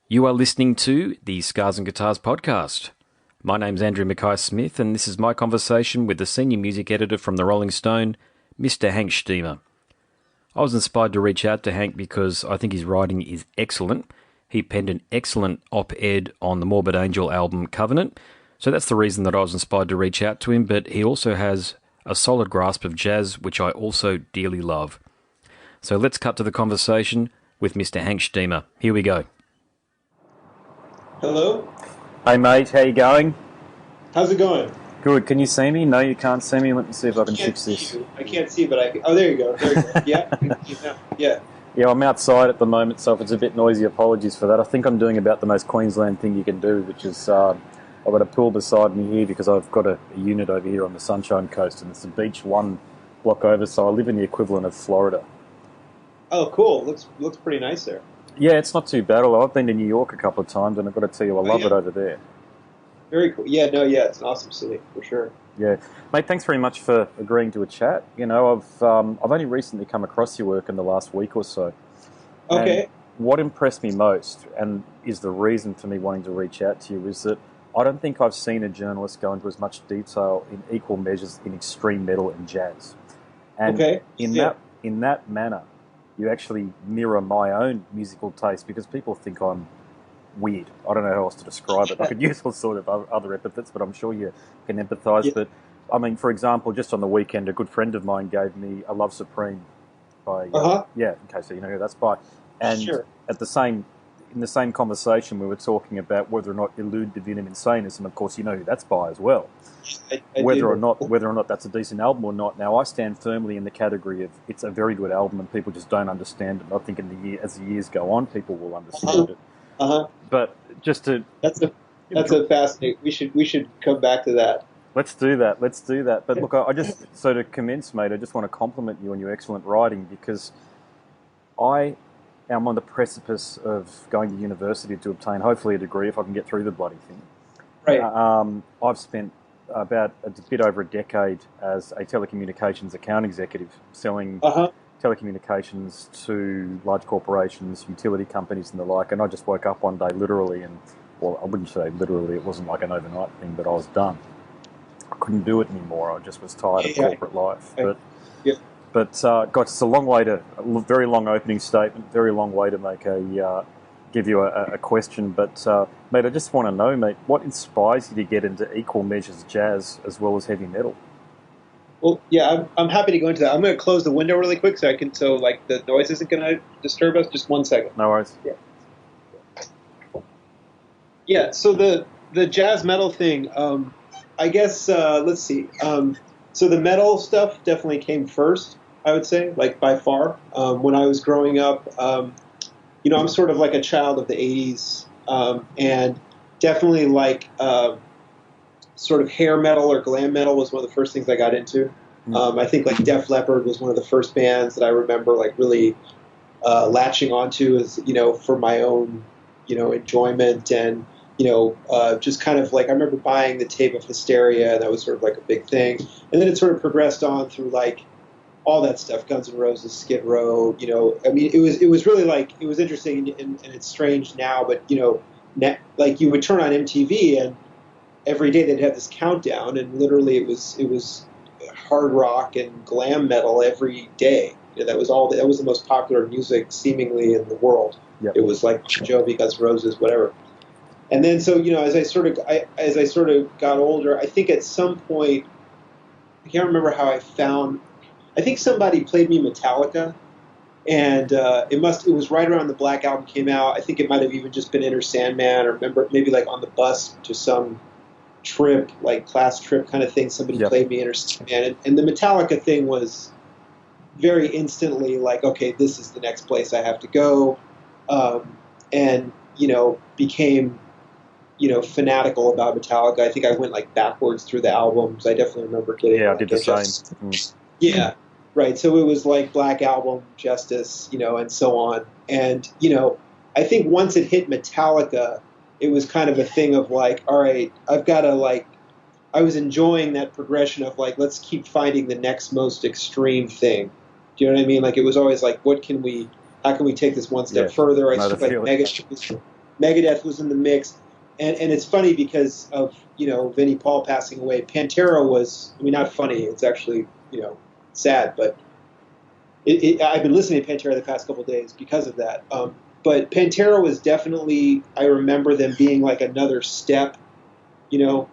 You are listening to the Scars and Guitars podcast. My name's Andrew Mackay-Smith, and this is my conversation with the senior music editor from the Rolling Stone, Mr. Hank Shteamer. I was inspired to reach out to Hank because I think his writing is excellent. He penned an excellent op-ed on the Morbid Angel album Covenant, so that's the reason that I was inspired to reach out to him, but he also has a solid grasp of jazz, which I also dearly love. So let's cut to the conversation with Mr. Hank Shteamer. Here we go. Hello? Hey mate, how you going? How's it going? Good. Can you see me? No, you can't see me. Let me see if I can fix See this. you. I can't see, but I can. Oh, there you go. There you go. Yeah, I can see you now. Yeah. Yeah, I'm outside at the moment, so if it's a bit noisy, apologies for that. I think I'm doing about the most Queensland thing you can do, which is I've got a pool beside me here because I've got a unit over here on the Sunshine Coast, and it's a beach one block over, so I live in the equivalent of Florida. Oh, cool. Looks pretty nice there. Yeah, it's not too bad. Although I've been to New York a couple of times, and I've got to tell you, I love yeah. it over there. Very cool. Yeah, no, yeah, it's an awesome city for sure. Yeah, mate. Thanks very much for agreeing to a chat. You know, I've only recently come across your work in the last week or so. Okay. And what impressed me most, and is the reason for me wanting to reach out to you, is that I don't think I've seen a journalist go into as much detail in equal measures in extreme metal and jazz. And Okay. in that manner, you actually mirror my own musical taste, because people think I'm weird. I don't know how else to describe it. I could use all sort of other epithets, but I'm sure you can empathise. Yeah. But, I mean, for example, just on the weekend, a good friend of mine gave me A Love Supreme by, in case you know who that's by. And Sure. in the same conversation, we were talking about whether or not Elude Divinum Insanus, and of course, you know who that's by as well. I whether do. or not that's a decent album or not. Now, I stand firmly in the category of it's a very good album, and people just don't understand it. And I think as the years go on, people will understand it. But just to That's a fascinating. We should come back to that. let's do that. But look, I just so to commence, mate, I just want to compliment you on your excellent writing, because I am on the precipice of going to university to obtain hopefully a degree if I can get through the bloody thing. Right. I've spent about a bit over a decade as a telecommunications account executive, selling telecommunications to large corporations, utility companies and the like, and I just woke up one day literally, and, well, I wouldn't say literally, it wasn't like an overnight thing, but I was done. I couldn't do it anymore. I just was tired of corporate life. But gosh, it's a very long opening statement, very long way to make give you a question. But, mate, I just want to know, mate, what inspires you to get into equal measures jazz as well as heavy metal? Well, yeah, I'm happy to go into that. I'm going to close the window really quick so the noise isn't going to disturb us. Just 1 second. No worries. Yeah. So the jazz metal thing, I guess, let's see. So the metal stuff definitely came first, I would say, like by far. When I was growing up, I'm sort of like a child of the 80s, and definitely like sort of hair metal or glam metal was one of the first things I got into. I think like Def Leppard was one of the first bands that I remember like really latching onto as, for my own, enjoyment, and just kind of like I remember buying the tape of Hysteria, and that was sort of like a big thing. And then it sort of progressed on through like all that stuff, Guns N' Roses, Skid Row. I mean, it was really like, it was interesting, and it's strange now, but like you would turn on MTV, and every day they'd have this countdown, and literally it was hard rock and glam metal every day. That was the most popular music seemingly in the world. Yep. It was like Jovi, Guns N' Roses, whatever. And then so as I sort of got older, I think at some point, I can't remember how I think somebody played me Metallica, and it was right around the Black Album came out. I think it might have even just been Enter Sandman, or maybe like on the bus to some trip, like class trip kind of thing. Somebody played me Enter Sandman, and the Metallica thing was very instantly like, okay, this is the next place I have to go, and became fanatical about Metallica. I think I went like backwards through the albums. I definitely remember getting. Yeah, I did the same. Yeah, right. So it was like Black Album, Justice, and so on. And I think once it hit Metallica, it was kind of a thing of like, all right, I've got to like. I was enjoying that progression of like, let's keep finding the next most extreme thing. Do you know what I mean? Like it was always like, how can we take this one step further? I took like Megadeth was in the mix, and it's funny because of Vinnie Paul passing away. Pantera was, I mean, not funny. It's actually sad, but I've been listening to Pantera the past couple of days because of that. But Pantera was definitely, I remember them being like another step.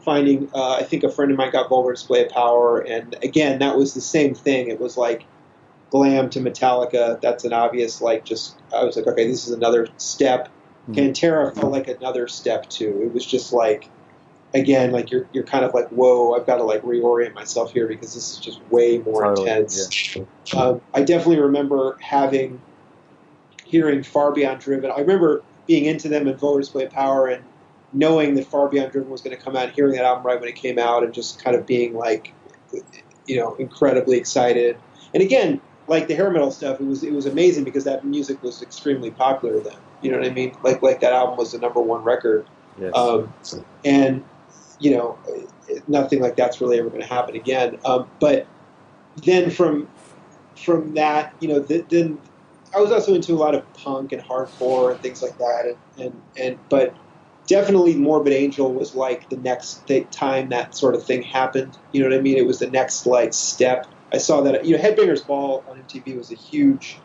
Finding, I think a friend of mine got Vulgar Display of Power, and again, that was the same thing. It was like glam to Metallica. That's an obvious, I was like, okay, this is another step. Pantera felt like another step too. It was just like, again, like you're kind of like, whoa, I've got to like reorient myself here because this is just way more intense. Yeah. I definitely remember hearing Far Beyond Driven. I remember being into them in Vulgar Display of Power and knowing that Far Beyond Driven was going to come out, hearing that album right when it came out, and just kind of being like, incredibly excited. And again, like the hair metal stuff, it was amazing because that music was extremely popular then. You know what I mean? Like that album was the #1 record. Yes. And nothing like that's really ever going to happen again. But then from that, then I was also into a lot of punk and hardcore and things like that. But definitely Morbid Angel was like the next time that sort of thing happened. You know what I mean? It was the next step. I saw that, Headbangers Ball on MTV was a huge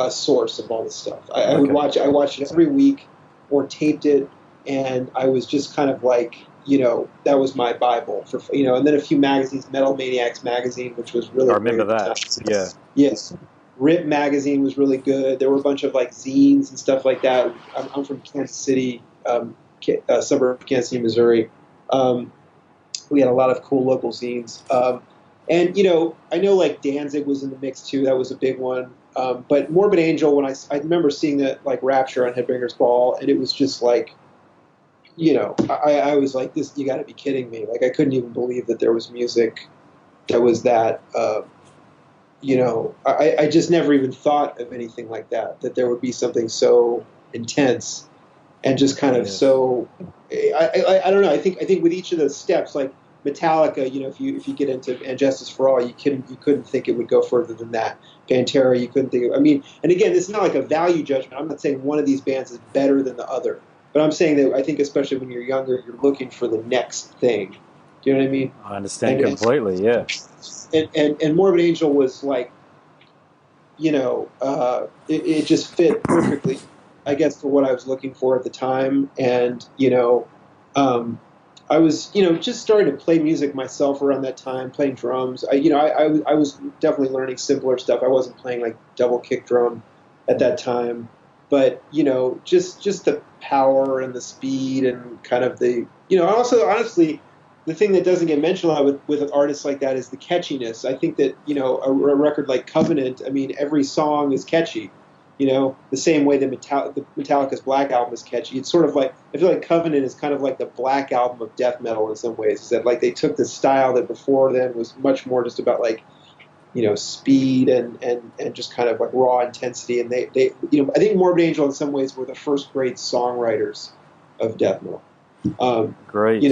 source of all this stuff. I watched it every week or taped it, and I was just kind of like, that was my Bible for, and then a few magazines, Metal Maniacs magazine, which was really, I remember that. Yeah. Yes. Rip magazine was really good. There were a bunch of zines and stuff like that. I'm from Kansas City, suburb of Kansas City, Missouri. We had a lot of cool local zines. And, I know Danzig was in the mix too. That was a big one. But Morbid Angel, when I remember seeing that Rapture on Headbangers Ball, and it was just I was like, this, you got to be kidding me. I couldn't even believe that there was music that was that, I just never even thought of anything like that there would be something so intense and just kind of so, I don't know. I think with each of those steps, Metallica, if you get into And Justice for All, you couldn't think it would go further than that. Pantera, you couldn't think of, and again, this is not a value judgment. I'm not saying one of these bands is better than the other. But I'm saying that I think especially when you're younger, you're looking for the next thing. Do you know what I mean? I understand completely, yeah. And Morbid Angel was it just fit perfectly, I guess, for what I was looking for at the time. And, I was, just starting to play music myself around that time, playing drums. I was definitely learning simpler stuff. I wasn't playing double kick drum at that time. But, just the power and the speed and kind of the, also, honestly, the thing that doesn't get mentioned a lot with artists like that is the catchiness. I think that, a record like Covenant, every song is catchy, the same way that Metallica's Black Album is catchy. It's sort of I feel like Covenant is kind of like the Black Album of death metal in some ways. Is that they took the style that before then was much more just about speed and just kind of raw intensity. And they I think Morbid Angel in some ways were the first great songwriters of death metal. Great.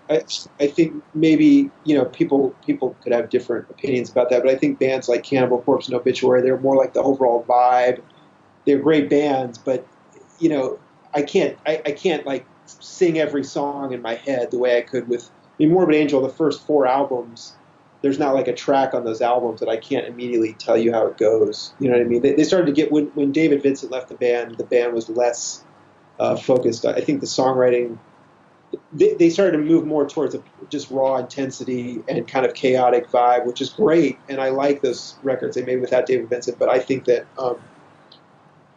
I think maybe, people could have different opinions about that, but I think bands like Cannibal Corpse and Obituary, they're more like the overall vibe. They're great bands, but, I can't sing every song in my head the way I could with, Morbid Angel, the first 4 albums, there's not a track on those albums that I can't immediately tell you how it goes. You know what I mean? They started to get, when David Vincent left the band was less focused. I think the songwriting, they started to move more towards just raw intensity and kind of chaotic vibe, which is great. And I like those records they made without David Vincent. But I think that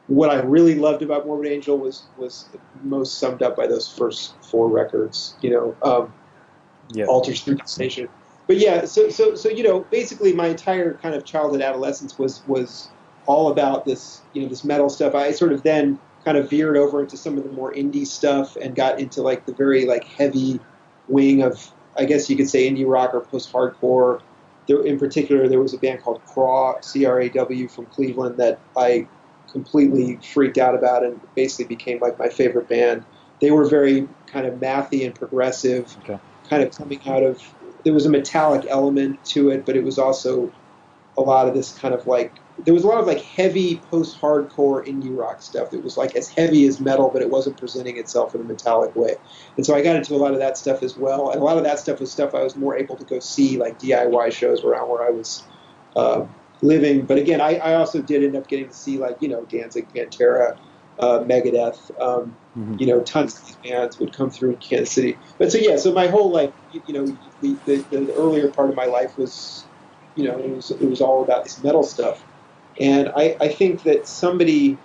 what I really loved about Morbid Angel was most summed up by those first 4 records, Altars Through Station. But yeah, so basically my entire kind of childhood, adolescence was all about this, this metal stuff. I sort of then kind of veered over into some of the more indie stuff and got into the very heavy wing of, I guess you could say, indie rock or post-hardcore. In particular, there was a band called Craw, C-R-A-W, from Cleveland that I completely freaked out about and basically became my favorite band. They were very kind of mathy and progressive, kind of coming out of, there was a metallic element to it, but it was also a lot of this kind of there was a lot of like heavy post-hardcore indie rock stuff that was like as heavy as metal, but it wasn't presenting itself in a metallic way. And so I got into a lot of that stuff as well. And a lot of that stuff was stuff I was more able to go see, like DIY shows around where I was living. But again, I also did end up getting to see like, Danzig, Pantera, Megadeth, tons of these bands would come through in Kansas City. But so, yeah, so my whole, like, the earlier part of my life was, it was all about this metal stuff. And I think that somebody,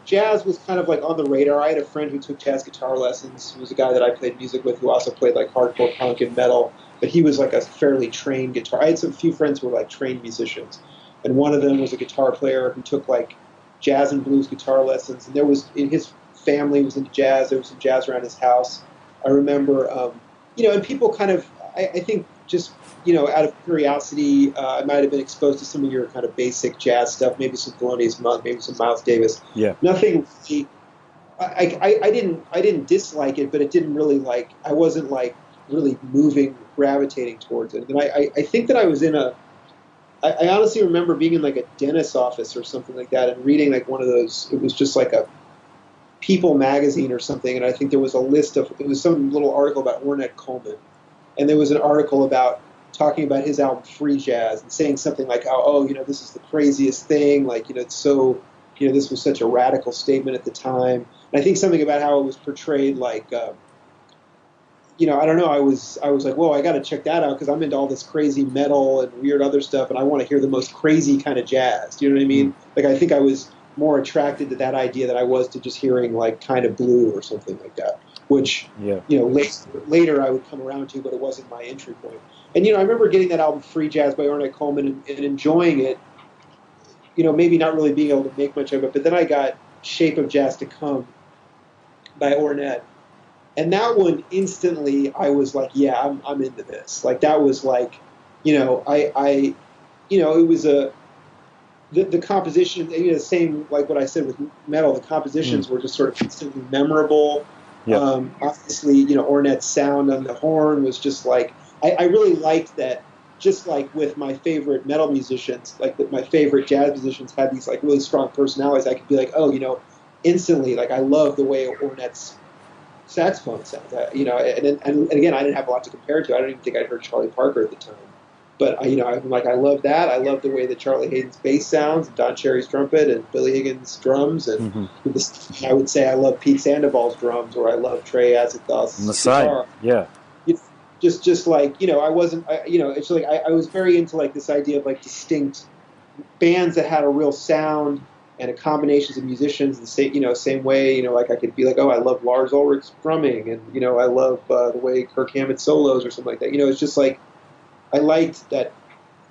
jazz was kind of like on the radar. I had a friend who took jazz guitar lessons, who was a guy that I played music with, who also played like hardcore punk and metal, but he was like a fairly trained guitar. I had some few friends who were like trained musicians, and one of them was a guitar player who took like jazz and blues guitar lessons, and there was, in his family was into jazz. There was some jazz around his house. I remember, and people kind of, I think just, out of curiosity, I might have been exposed to some of your kind of basic jazz stuff, maybe some Thelonious Monk, maybe some Miles Davis. Yeah. Nothing. I didn't dislike it, but it didn't really like. I wasn't like really gravitating towards it. And I think that I was in a. I honestly remember being in like a dentist's office or something like that and reading like one of those. It was just like a People magazine or something, and I think there was a list of. It was some little article about Ornette Coleman, and there was an article about talking about his album Free Jazz and saying something like, this is the craziest thing, like, it's so, this was such a radical statement at the time. And I think something about how it was portrayed, like, I don't know, I was like, whoa, I got to check that out because I'm into all this crazy metal and weird other stuff, and I want to hear the most crazy kind of jazz. Do you know what I mean? Like, I think I was more attracted to that idea than I was to just hearing like kind of blue or something like that, which, later I would come around to, but it wasn't my entry point. And, I remember getting that album Free Jazz by Ornette Coleman and enjoying it, maybe not really being able to make much of it. But then I got Shape of Jazz to Come by Ornette. And that one instantly I was like, yeah, I'm into this. Like that was like, it was the composition, the same like what I said with metal, the compositions were just sort of instantly memorable. Yep. Obviously, Ornette's sound on the horn was just like, I really liked that, just like with my favorite metal musicians, like my favorite jazz musicians had these like really strong personalities. I could be like, instantly, like I love the way Ornette's saxophone sounds. And again, I didn't have a lot to compare it to. I don't even think I'd heard Charlie Parker at the time. But, I'm like, I love that. I love the way that Charlie Hayden's bass sounds, and Don Cherry's trumpet, and Billy Higgins' drums. And I would say I love Pete Sandoval's drums, or I love Trey Azathoth's guitar. Yeah. Just like, I wasn't, it's like I was very into like this idea of like distinct bands that had a real sound and a combinations of musicians the same way, like I could be like, I love Lars Ulrich's drumming, and, I love the way Kirk Hammett solos or something like that. It's just like, I liked that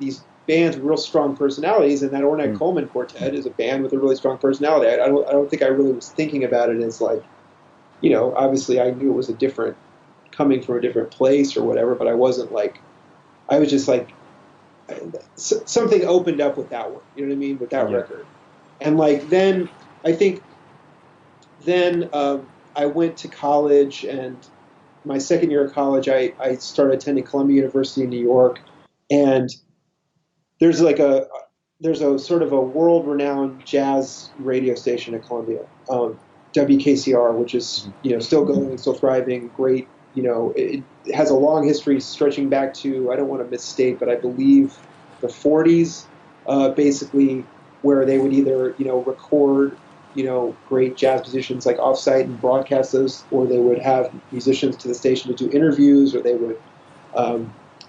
these bands with real strong personalities, and that Ornette Coleman Quartet is a band with a really strong personality. I don't think I really was thinking about it as like, obviously I knew it was coming from a different place or whatever, but I wasn't like, I was just like, something opened up with that one, you know what I mean, with that record. And like then, I think I went to college, and my second year of college, I started attending Columbia University in New York, and there's a sort of a world-renowned jazz radio station at Columbia, WKCR, which is still going, still thriving, great. It has a long history stretching back to, I don't want to misstate, but I believe the 40s, basically, where they would either record great jazz musicians like offsite and broadcast those, or they would have musicians to the station to do interviews, or they would,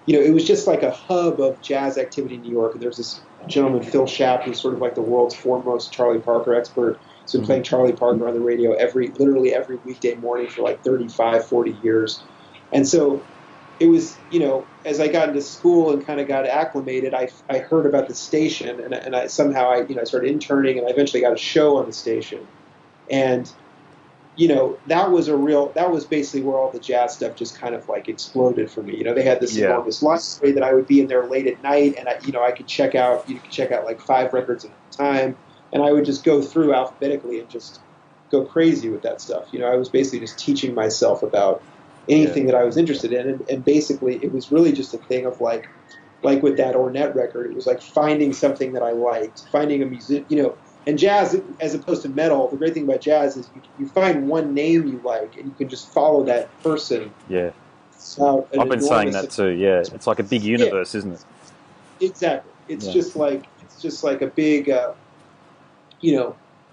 it was just like a hub of jazz activity in New York. And there's this gentleman, Phil Schaap, who's sort of like the world's foremost Charlie Parker expert. He's been playing Charlie Parker on the radio literally every weekday morning for like 35, 40 years. And so it was, as I got into school and kind of got acclimated, I heard about the station, and I somehow I started interning, and I eventually got a show on the station. And, that was basically where all the jazz stuff just kind of like exploded for me. They had this enormous library that I would be in there late at night, and I could check out like 5 records at a time, and I would just go through alphabetically and just go crazy with that stuff. I was basically just teaching myself about anything that I was interested in. And basically it was really just a thing of like, like with that Ornette record, it was like finding something that I liked, finding a music, and jazz, as opposed to metal, the great thing about jazz is you find one name you like and you can just follow that person. Yeah. I've been saying that too, yeah. It's like a big universe, isn't it? Exactly. It's just like a big,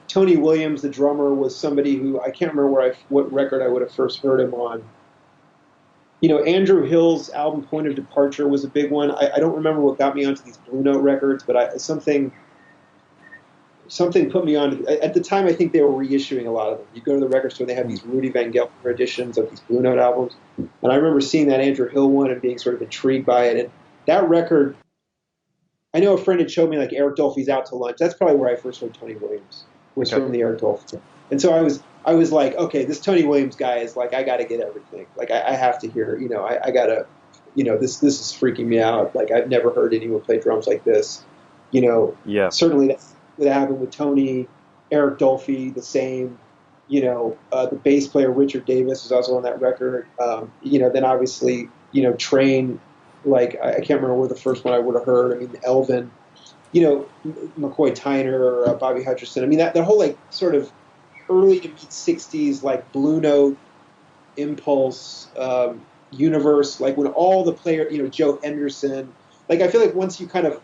Tony Williams, the drummer, was somebody who I can't remember what record I would have first heard him on. Andrew Hill's album Point of Departure was a big one. I don't remember what got me onto these Blue Note records, but something put me on. At the time, I think they were reissuing a lot of them. You go to the record store, they have these Rudy Van Gelder editions of these Blue Note albums. And I remember seeing that Andrew Hill one and being sort of intrigued by it. And that record, I know a friend had showed me like Eric Dolphy's Out to Lunch. That's probably where I first heard Tony Williams, was from the Eric Dolphy. And so I was like, okay, this Tony Williams guy is like, I got to get everything. Like, I have to hear, I got to, this is freaking me out. Like, I've never heard anyone play drums like this. Certainly that happened with Tony, Eric Dolphy, the same. The bass player Richard Davis was also on that record. Then obviously, Train, like, I can't remember where the first one I would have heard. I mean, Elvin, McCoy Tyner or Bobby Hutcherson. I mean, that whole, like, sort of early to mid 60s, like, Blue Note, Impulse, universe, like when all the players, Joe Henderson, like, I feel like once you kind of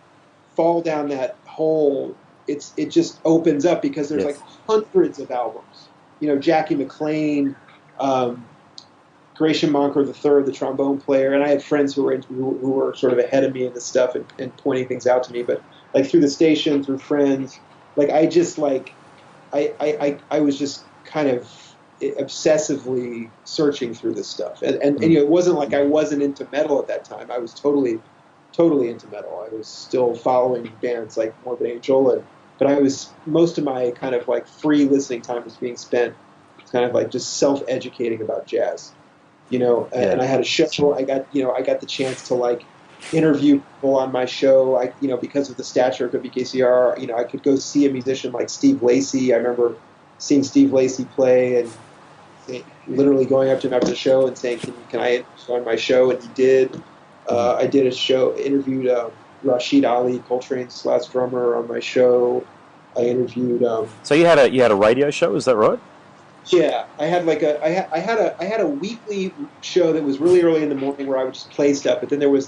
fall down that hole, it just opens up because there's like hundreds of albums. Jackie McLean, Gratian Monker III, the trombone player, and I had friends who were sort of ahead of me in this stuff and pointing things out to me. But like through the station, through friends, like I just like I was just kind of obsessively searching through this stuff, and it wasn't like I wasn't into metal at that time. I was totally into metal. I was still following bands like Morbid Angel, but I was, most of my kind of like free listening time was being spent kind of like just self-educating about jazz, and I had a show. I got the chance to like interview people on my show. Because of the stature of WKCR, I could go see a musician like Steve Lacy. I remember seeing Steve Lacy play and literally going up to him after the show and saying, can I on my show? And he did. I did a show, interviewed Rashid Ali, Coltrane's last drummer, on my show. I interviewed. So you had a radio show, is that right? Yeah, I had like I had a weekly show that was really early in the morning where I would just play stuff. But then there were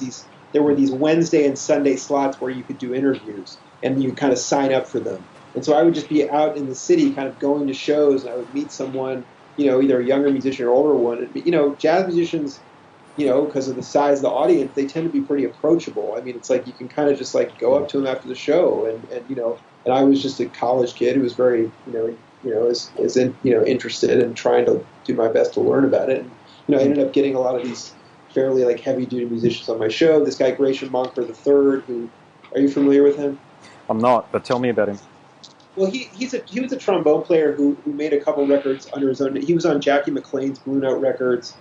these Wednesday and Sunday slots where you could do interviews and you kind of sign up for them. And so I would just be out in the city, kind of going to shows, and I would meet someone, either a younger musician or older one. And, jazz musicians, because of the size of the audience, they tend to be pretty approachable. I mean, it's like you can kind of just like go up to them after the show, and I was just a college kid who was very, interested and trying to do my best to learn about it. And, I ended up getting a lot of these fairly like heavy duty musicians on my show. This guy Gratian Monker III, who, are you familiar with him? I'm not, but tell me about him. Well, he was a trombone player who made a couple records under his own. He was on Jackie McLean's Blue Note records.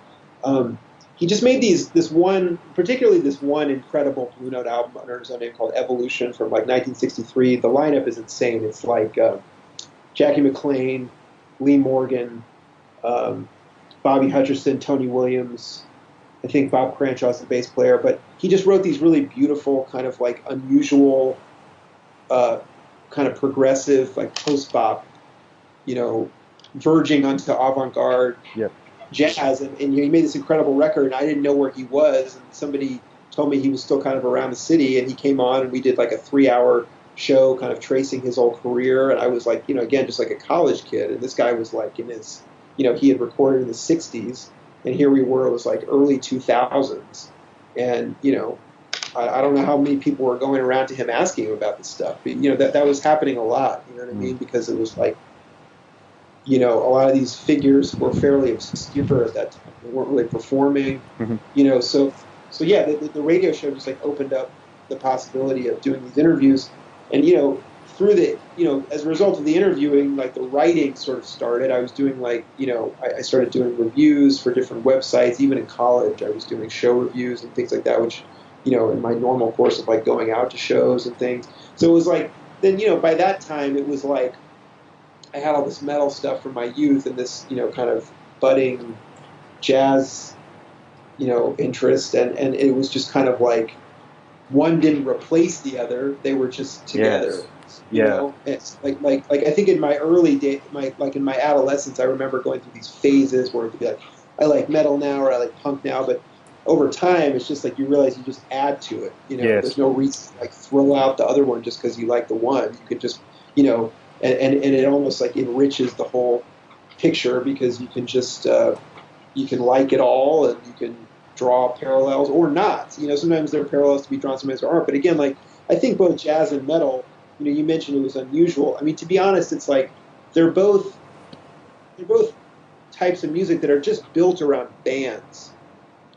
He just made this one incredible Blue Note album under his own name called Evolution from like 1963. The lineup is insane. It's like Jackie McLean, Lee Morgan, Bobby Hutcherson, Tony Williams. I think Bob Cranshaw's the bass player. But he just wrote these really beautiful, kind of like unusual, kind of progressive, like post-bop, verging onto avant-garde jazz. And he made this incredible record, and I didn't know where he was. And somebody told me he was still kind of around the city, and he came on, and we did like a 3-hour show kind of tracing his whole career. And I was like, again, just like a college kid. And this guy was like in his, he had recorded in the 60s, and here we were, it was like early 2000s. And, I don't know how many people were going around to him asking him about this stuff. But, that was happening a lot, you know what I mean? Because it was like, a lot of these figures were fairly obscure at that time. They weren't really performing, so yeah, the radio show just like opened up the possibility of doing these interviews. And, through the, as a result of the interviewing, like the writing sort of started. I was doing like, I started doing reviews for different websites. Even in college, I was doing show reviews and things like that, which, in my normal course of like going out to shows and things. So it was like, then, by that time it was like, I had all this metal stuff from my youth and this, kind of budding jazz, interest. And it was just kind of like, one didn't replace the other; they were just together. Yes. You Yeah. know, it's like I think in my early day, in my adolescence, I remember going through these phases where it'd be like, I like metal now or I like punk now, but over time, it's just like you realize you just add to it. You know, Yes. there's no reason to like throw out the other one just because you like the one. You could just, you know, and it almost like enriches the whole picture because you can just you can like it all and you can draw parallels or not. You know, sometimes there are parallels to be drawn, sometimes there aren't. But again, like I think both jazz and metal, you know, you mentioned it was unusual. I mean, to be honest, it's like they're both types of music that are just built around bands.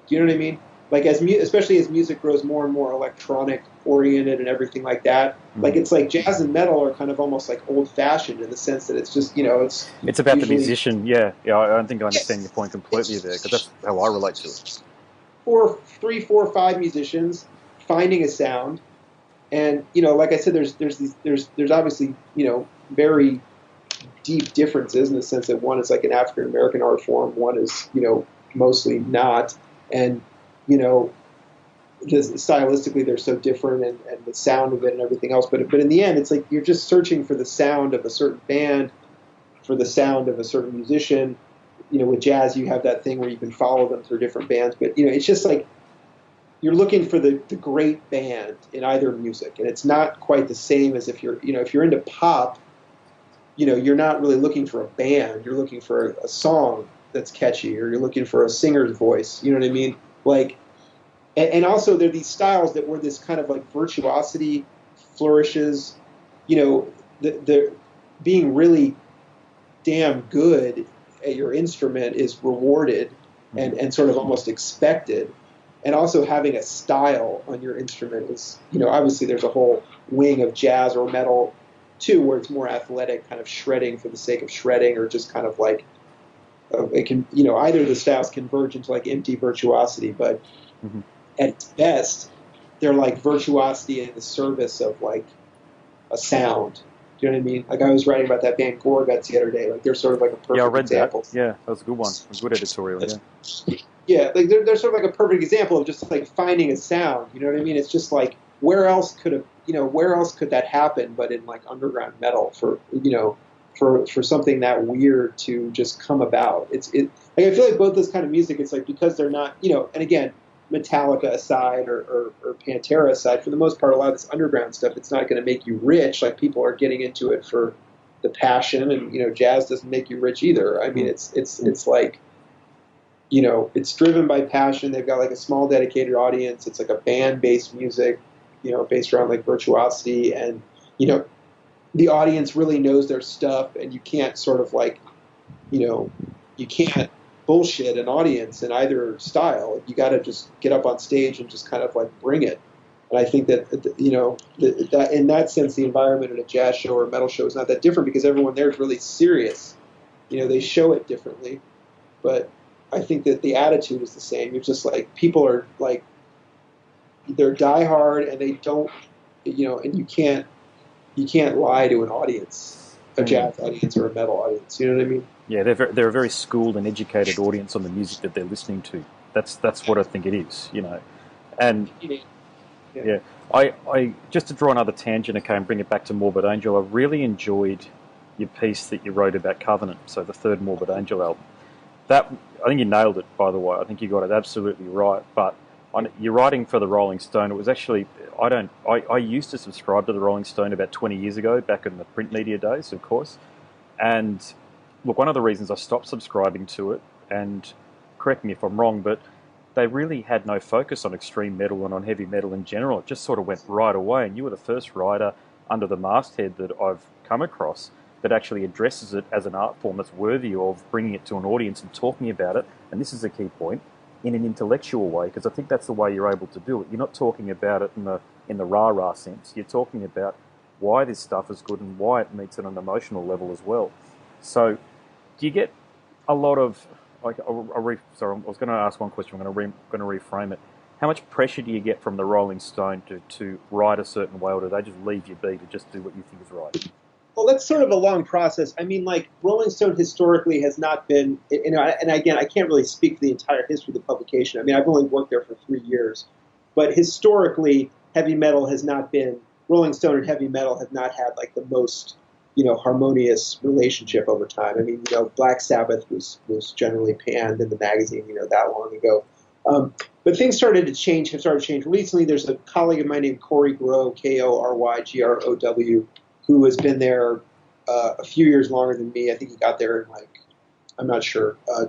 Do you know what I mean? Like especially as music grows more and more electronic oriented and everything like that. Like it's like jazz and metal are kind of almost like old fashioned in the sense that it's just, you know, it's about usually, the musician. Yeah. I don't think I understand your yes, point completely there, because that's how I relate to it. three, four, five musicians finding a sound, and you know, like I said, there's obviously, you know, very deep differences in the sense that one is like an African American art form, one is, you know, mostly not, and you know, just stylistically they're so different, and the sound of it and everything else. But in the end, it's like you're just searching for the sound of a certain band, for the sound of a certain musician. You know, with jazz, you have that thing where you can follow them through different bands. But you know, it's just like you're looking for the great band in either music, and it's not quite the same as if you're, you know, if you're into pop. You know, you're not really looking for a band. You're looking for a song that's catchy, or you're looking for a singer's voice. You know what I mean? Like, and also there are these styles that where this kind of like virtuosity flourishes. You know, the being really damn good at your instrument is rewarded and sort of almost expected. And also having a style on your instrument is, you know, obviously there's a whole wing of jazz or metal too, where it's more athletic, kind of shredding for the sake of shredding, or just kind of like it can, you know, either of the styles converge into like empty virtuosity, but at its best, they're like virtuosity in the service of like a sound. Do you know what I mean? Like I was writing about that band Gorguts the other day. Like they're sort of like a perfect I read example. that. Yeah, that was a good one. A good editorial. Yeah. Yeah, like they're sort of like a perfect example of just like finding a sound. You know what I mean? It's just like where else could that happen but in like underground metal for, you know, for something that weird to just come about. Like I feel like both this kind of music, it's like because they're not, you know, and again, Metallica aside or Pantera aside, for the most part, a lot of this underground stuff, it's not going to make you rich. Like people are getting into it for the passion, and you know, jazz doesn't make you rich either. I mean, it's like, you know, it's driven by passion. They've got like a small dedicated audience. It's like a band-based music, you know, based around like virtuosity, and you know, the audience really knows their stuff, and you can't sort of like, you know, you can't bullshit an audience in either style. You got to just get up on stage and just kind of like bring it. And I think that, you know, that in that sense, the environment at a jazz show or a metal show is not that different because everyone there is really serious. You know, they show it differently, but I think that the attitude is the same. You're just like, people are like, they're diehard and they don't, you know, and you can't lie to an audience, a jazz audience or a metal audience. You know what I mean? Yeah, they're a very schooled and educated audience on the music that they're listening to. That's what I think it is, you know. And yeah, I just to draw another tangent, okay, and bring it back to Morbid Angel. I really enjoyed your piece that you wrote about Covenant, so the third Morbid Angel album. That, I think you nailed it, by the way. I think you got it absolutely right. But you're writing for the Rolling Stone. It was actually, I used to subscribe to the Rolling Stone about 20 years ago, back in the print media days, of course. And look, one of the reasons I stopped subscribing to it, and correct me if I'm wrong, but they really had no focus on extreme metal and on heavy metal in general. It just sort of went right away. And you were the first writer under the masthead that I've come across that actually addresses it as an art form that's worthy of bringing it to an audience and talking about it. And this is a key point, in an intellectual way, because I think that's the way you're able to do it. You're not talking about it in the rah-rah sense. You're talking about why this stuff is good and why it meets at an emotional level as well. So do you get a lot of, like, sorry, I was going to ask one question. I'm going to reframe it. How much pressure do you get from the Rolling Stone to write a certain way, or do they just leave you be to just do what you think is right? Well, that's sort of a long process. I mean, like, Rolling Stone historically has not been, you know, and again, I can't really speak for the entire history of the publication. I mean, I've only worked there for 3 years, but historically heavy metal has not been, Rolling Stone and heavy metal have not had like the most, harmonious relationship over time. I mean, Black Sabbath was generally panned in the magazine, that long ago. But things have started to change recently. There's a colleague of mine named Corey Grow, Koryggrow, who has been there a few years longer than me. I think he got there in I'm not sure, a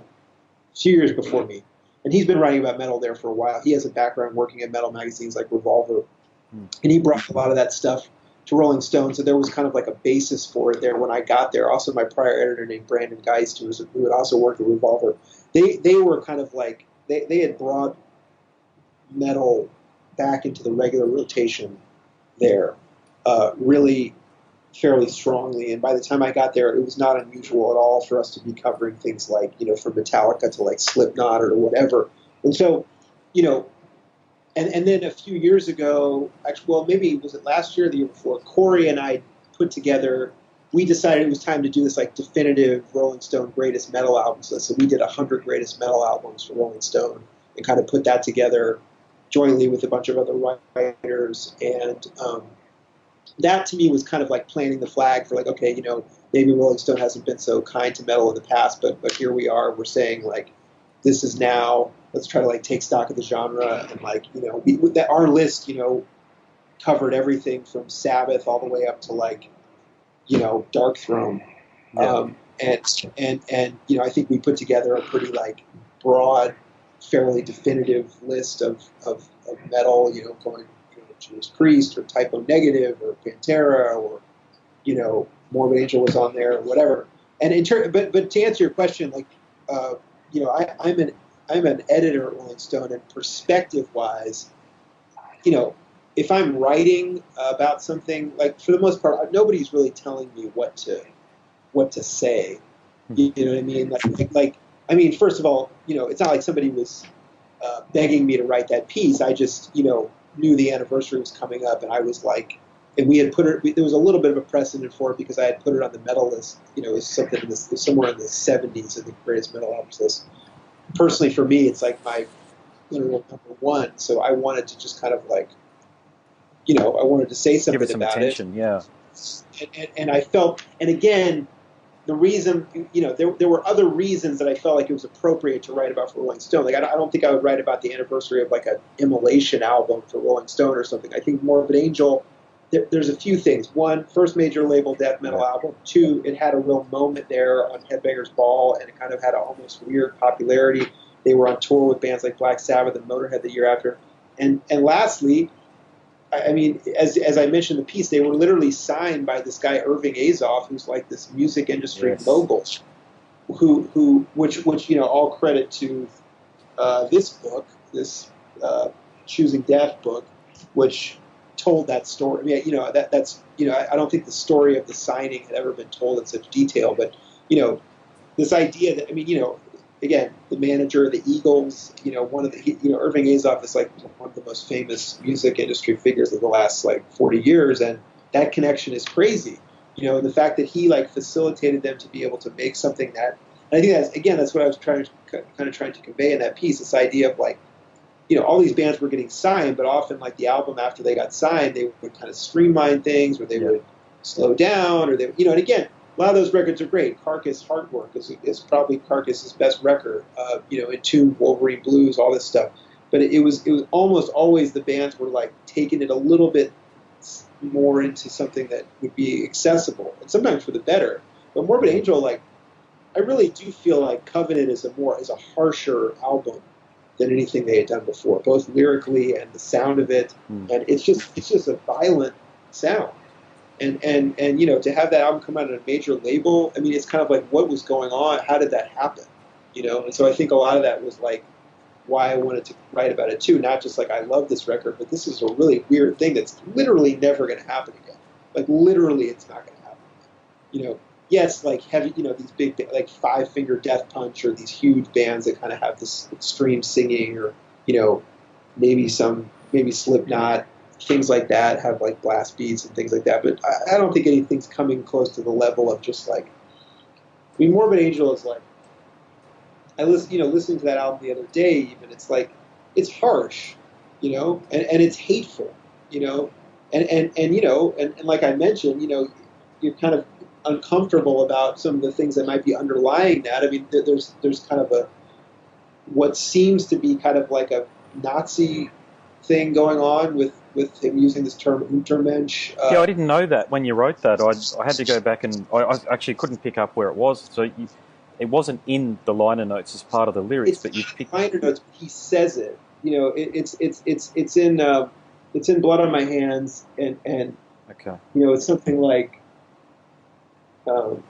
few years before me. And he's been writing about metal there for a while. He has a background working at metal magazines like Revolver. And he brought a lot of that stuff to Rolling Stone. So there was kind of like a basis for it there when I got there. Also, my prior editor named Brandon Geist, who had also worked at Revolver, they were kind of like, they had brought metal back into the regular rotation there really fairly strongly. And by the time I got there, it was not unusual at all for us to be covering things like, from Metallica to like Slipknot or whatever. And so, and then a few years ago, actually, well, maybe was it last year or the year before, Corey and I put together, we decided it was time to do this like definitive Rolling Stone greatest metal albums list. So we did 100 greatest metal albums for Rolling Stone and kind of put that together jointly with a bunch of other writers. And that to me was kind of like planting the flag for like, okay, maybe Rolling Stone hasn't been so kind to metal in the past, but here we are. We're saying like, this is now, let's try to like take stock of the genre. And like, our list, covered everything from Sabbath all the way up to like, Dark Throne. Yeah. And I think we put together a pretty like broad, fairly definitive list of metal, going Judas Priest or Typo Negative or Pantera or, Morbid Angel was on there or whatever. And but to answer your question, like, I'm an editor at Rolling Stone, and perspective-wise, if I'm writing about something, like for the most part, nobody's really telling me what to say. You know what I mean? I mean, first of all, it's not like somebody was begging me to write that piece. I just, knew the anniversary was coming up, and I was like, and we had put it. There was a little bit of a precedent for it because I had put it on the metal list. It's something somewhere in the 70s of the greatest metal albums list. Personally, for me, it's like my number one. So I wanted to just kind of like, I wanted to say something give it some about attention, it. Yeah. And I felt, and again, the reason, there were other reasons that I felt like it was appropriate to write about for Rolling Stone. Like, I don't think I would write about the anniversary of like an Immolation album for Rolling Stone or something. I think Morbid Angel, there's a few things. One, first major label death metal album. Two, it had a real moment there on Headbangers Ball, and it kind of had an almost weird popularity. They were on tour with bands like Black Sabbath and Motorhead the year after. And lastly, I mean, as I mentioned in the piece, they were literally signed by this guy Irving Azoff, who's like this music industry mogul, which all credit to this book, this Choosing Death book, which told that story. I mean, that's I don't think the story of the signing had ever been told in such detail, but this idea that, I mean, again, the manager of the Eagles, one of the, Irving Azoff is like one of the most famous music industry figures of the last like 40 years. And that connection is crazy, and the fact that he like facilitated them to be able to make something that, and I think that's what I was trying to convey in that piece, this idea of like, all these bands were getting signed, but often like the album after they got signed, they would kind of streamline things, or they would slow down, or they, and again, a lot of those records are great. Carcass Heartwork is probably Carcass's best record. Entombed, Wolverine Blues, all this stuff. But it was almost always the bands were like taking it a little bit more into something that would be accessible, and sometimes for the better. But Morbid Angel, like, I really do feel like Covenant is a harsher album than anything they had done before, both lyrically and the sound of it. And it's just a violent sound. And to have that album come out on a major label, I mean, it's kind of like, what was going on? How did that happen? And so I think a lot of that was like why I wanted to write about it too. Not just like, I love this record, but this is a really weird thing that's literally never going to happen again. Like, literally, it's not going to happen again. Yes, like heavy, these big, like Five Finger Death Punch, or these huge bands that kind of have this extreme singing, or, maybe Slipknot, things like that have like blast beats and things like that. But I don't think anything's coming close to the level of just like, I mean, Morbid Angel is like, listening to that album the other day, even, it's like, it's harsh, and it's hateful. you know, and you know, and like I mentioned, you know, you're kind of uncomfortable about some of the things that might be underlying that. I mean, there's kind of a what seems to be kind of like a Nazi thing going on with him using this term Untermensch. Yeah, I didn't know that when you wrote that. I had to go back and I actually couldn't pick up where it was. So it wasn't in the liner notes as part of the lyrics, It's but you picked liner notes. But he says it. You know, it's in Blood on My Hands, and okay. you know, it's something like. Um,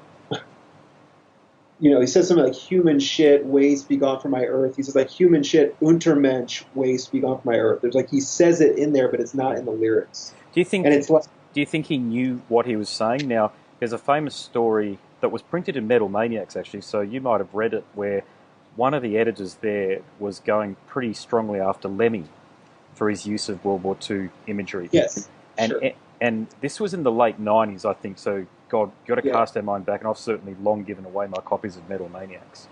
you know, he says something like "human shit, waste be gone from my earth." He says like "human shit, Untermensch, waste be gone from my earth." There's like he says it in there, but it's not in the lyrics. Do you think? And it's like, Do you think he knew what he was saying? Now, there's a famous story that was printed in Metal Maniacs, actually. So you might have read it, where one of the editors there was going pretty strongly after Lemmy for his use of World War II imagery. yes, And sure. and this was in the late 90s, I think. So God, got to Yeah. cast our mind back, and I've certainly long given away my copies of Metal Maniacs.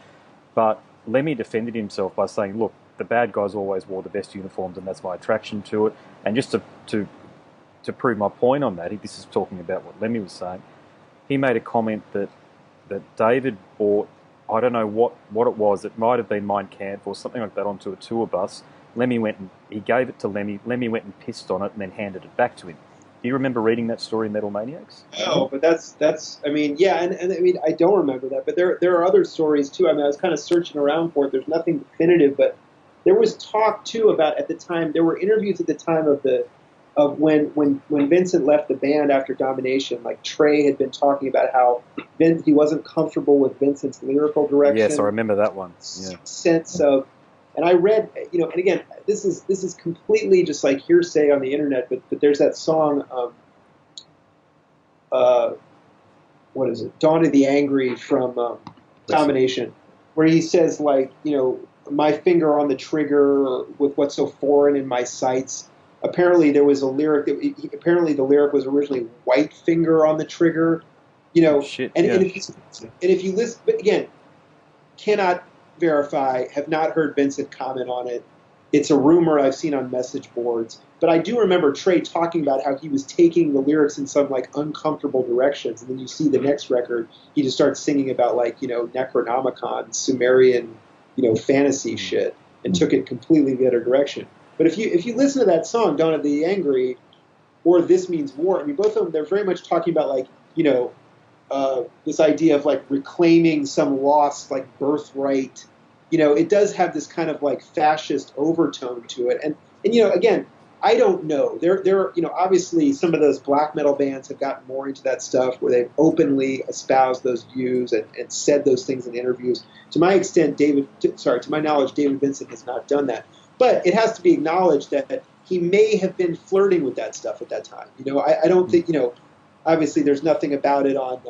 But Lemmy defended himself by saying, "Look, the bad guys always wore the best uniforms, and that's my attraction to it." And just to prove my point on that, this is talking about what Lemmy was saying. He made a comment that David bought, I don't know what it was. It might have been Mein Kampf or something like that onto a tour bus. Lemmy went and he gave it to Lemmy. Lemmy went and pissed on it and then handed it back to him. Do you remember reading that story in Metal Maniacs? No, but that's I mean, yeah, and I mean I don't remember that, but there are other stories too. I mean, I was kind of searching around for it. There's nothing definitive, but there was talk too about at the time. There were interviews at the time of when Vincent left the band after Domination. Like Trey had been talking about how he wasn't comfortable with Vincent's lyrical direction. Yes, I remember that one. Yeah. Sense of, and I read, you know, and again, this is completely just like hearsay on the internet, but there's that song, what is it, Dawn of the Angry from Domination, where he says like, you know, my finger on the trigger with what's so foreign in my sights. Apparently there was a lyric that apparently the lyric was originally white finger on the trigger, you know, Shit, and, yeah. and if you listen, but again, cannot verify, have not heard Vincent comment on it. It's a rumor I've seen on message boards, but I do remember Trey talking about how he was taking the lyrics in some like uncomfortable directions, and then you see the next record, he just starts singing about like, you know, Necronomicon, Sumerian, you know, fantasy shit, and took it completely the other direction. But if you listen to that song, Dawn of the Angry, or This Means War, I mean, both of them, they're very much talking about like, you know, this idea of like reclaiming some lost like birthright. You know, it does have this kind of like fascist overtone to it. And you know, again, I don't know. There you know, obviously some of those black metal bands have gotten more into that stuff where they've openly espoused those views and said those things in interviews. To my knowledge, David Vincent has not done that. But it has to be acknowledged that he may have been flirting with that stuff at that time. You know, I don't think, you know, obviously there's nothing about it on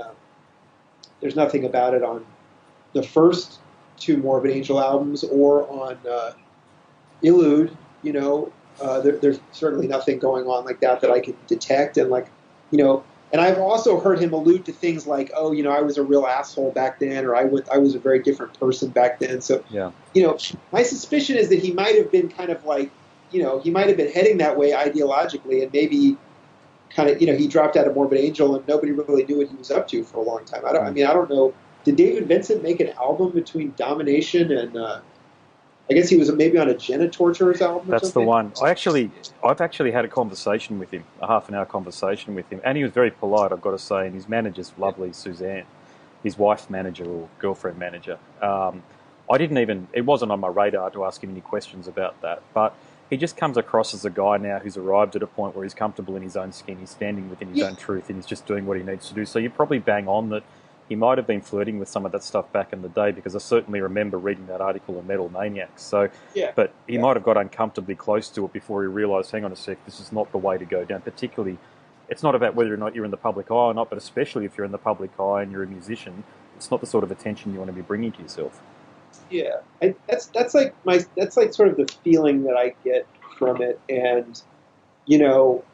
the first two Morbid Angel albums or on Illude. You know, there's certainly nothing going on like that I could detect. And like, you know, and I've also heard him allude to things like, oh, you know, I was a real asshole back then, or I was a very different person back then. So, yeah. You know, my suspicion is that he might have been kind of like, you know, he might have been heading that way ideologically, and maybe kind of, you know, he dropped out of Morbid Angel and nobody really knew what he was up to for a long time. I don't know. Did David Vincent make an album between Domination and I guess he was maybe on a Genitorturers album or That's something? the one. I've actually had a conversation with him, a half-an-hour conversation with him, and he was very polite, I've got to say, and his manager's lovely, Suzanne, his wife's manager or girlfriend manager. It wasn't on my radar to ask him any questions about that, but he just comes across as a guy now who's arrived at a point where he's comfortable in his own skin, he's standing within his own truth, and he's just doing what he needs to do. So you probably bang on that he might have been flirting with some of that stuff back in the day, because I certainly remember reading that article in Metal Maniacs. So, Yeah. But he might have got uncomfortably close to it before he realised, hang on a sec, this is not the way to go down. Particularly, it's not about whether or not you're in the public eye or not, but especially if you're in the public eye and you're a musician, it's not the sort of attention you want to be bringing to yourself. Yeah, that's like sort of the feeling that I get from it, and you know,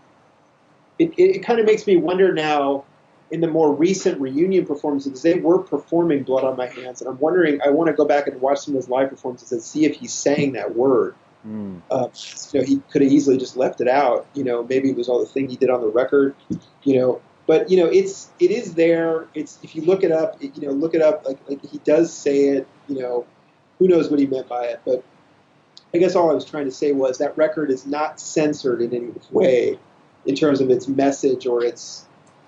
it kind of makes me wonder now. In the more recent reunion performances, they were performing Blood on My Hands, and I'm wondering, I want to go back and watch some of his live performances and see if he's saying that word. He could have easily just left it out. Maybe it was all the thing he did on the record. But it is there. It's if you look it up, look it up. Like he does say it. Who knows what he meant by it? But I guess all I was trying to say was that record is not censored in any way in terms of its message or its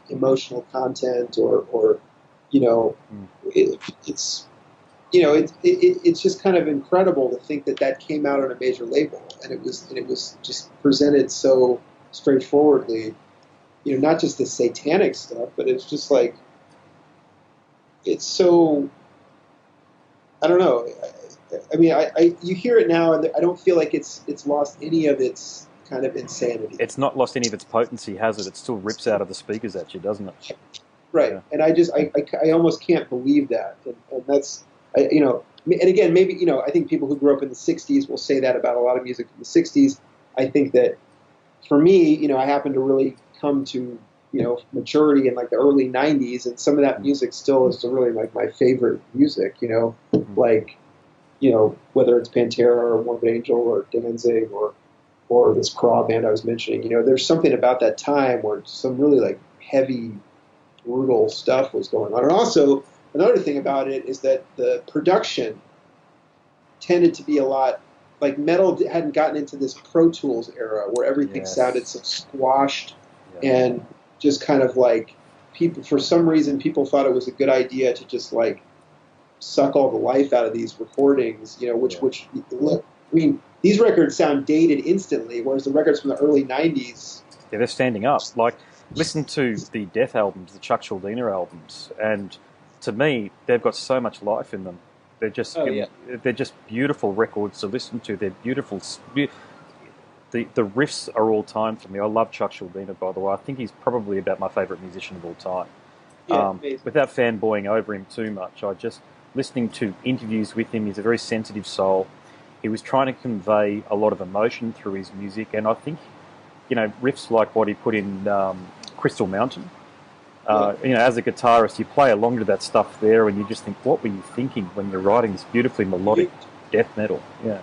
emotional content or it's it's just kind of incredible to think that came out on a major label and it was just presented so straightforwardly. Not just the satanic stuff, but it's just like it's so. I don't know. I mean, you hear it now, and I don't feel like it's lost any of its kind of insanity. It's not lost any of its potency, has it? It still rips out of the speakers at you, doesn't it? Right, yeah. And I almost can't believe that, and that's and again, maybe I think people who grew up in the '60s will say that about a lot of music from the '60s. I think that for me, I happen to really come to maturity in like the early '90s, and some of that music still is really like my favorite music. Like whether it's Pantera or Morbid Angel or Danzig or this Craw band I was mentioning. There's something about that time where some really like heavy, brutal stuff was going on. And also another thing about it is that the production tended to be a lot like metal hadn't gotten into this Pro Tools era where everything sounded so squashed and just kind of like people, for some reason, people thought it was a good idea to just like suck all the life out of these recordings, which look, I mean, these records sound dated instantly, whereas the records from the early '90s, they're standing up. Like, listen to the Death albums, the Chuck Schuldiner albums, and to me, they've got so much life in them. They're just they're just beautiful records to listen to. They're beautiful. The riffs are all time for me. I love Chuck Schuldiner, by the way. I think he's probably about my favourite musician of all time. Without fanboying over him too much, listening to interviews with him, he's a very sensitive soul. He was trying to convey a lot of emotion through his music, and I think, riffs like what he put in Crystal Mountain, as a guitarist, you play along to that stuff there, and you just think, what were you thinking when you're writing this beautifully melodic death metal? Yeah.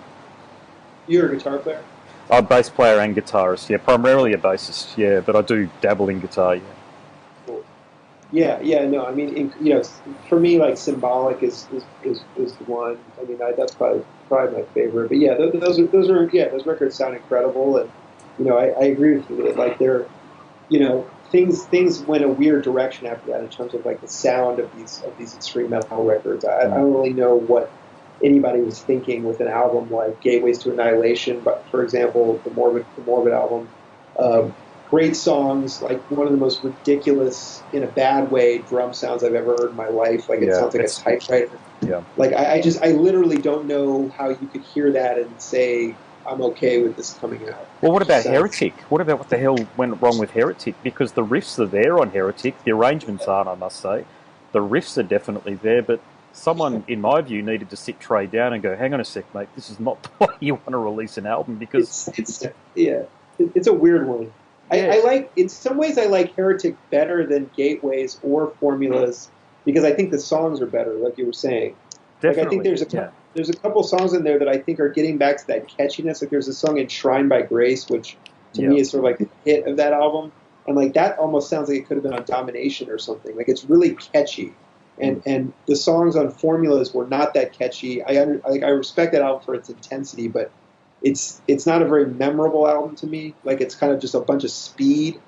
You're a guitar player? I'm a bass player and guitarist, primarily a bassist, but I do dabble in guitar, Cool. No, I mean, for me, like Symbolic is the one. I mean, that's probably my favorite. But yeah, those records sound incredible, and I agree with you. Like they're, things went a weird direction after that in terms of like the sound of these extreme metal records. I don't really know what anybody was thinking with an album like Gateways to Annihilation, but for example, the Morbid album. Great songs, like one of the most ridiculous, in a bad way, drum sounds I've ever heard in my life. Like it sounds like a typewriter. Yeah. Like I literally don't know how you could hear that and say I'm okay with this coming out. Well, what about Heretic? What about what the hell went wrong with Heretic? Because the riffs are there on Heretic, the arrangements aren't, I must say. The riffs are definitely there, but someone, in my view, needed to sit Trey down and go, hang on a sec, mate, this is not the way you want to release an album, because... It's a weird one. I like, in some ways, I like Heretic better than Gateways or Formulas, because I think the songs are better, like you were saying. Definitely. Like, I think there's a couple songs in there that I think are getting back to that catchiness. Like there's a song Enshrined by Grace, which to me is sort of like the hit of that album. And like that almost sounds like it could have been on Domination or something. Like it's really catchy. And the songs on Formulas were not that catchy. I respect that album for its intensity, but it's not a very memorable album to me. Like it's kind of just a bunch of speed.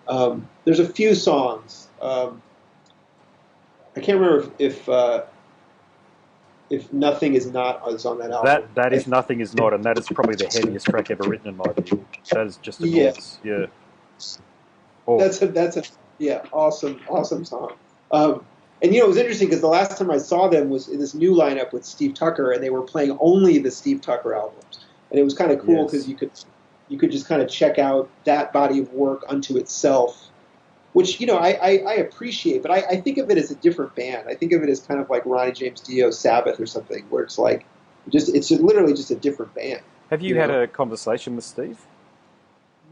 There's a few songs. I can't remember if Nothing Is Not is on that album. That is Nothing Is Not, and that is probably the heaviest track ever written in my view. That is just enormous. Yeah. Oh. That's a awesome song. And it was interesting because the last time I saw them was in this new lineup with Steve Tucker, and they were playing only the Steve Tucker albums, and it was kind of cool because you could just kind of check out that body of work unto itself, which I appreciate, but I think of it as a different band. I think of it as kind of like Ronnie James Dio, Sabbath, or something, where it's like it's literally just a different band. Have you had a conversation with Steve?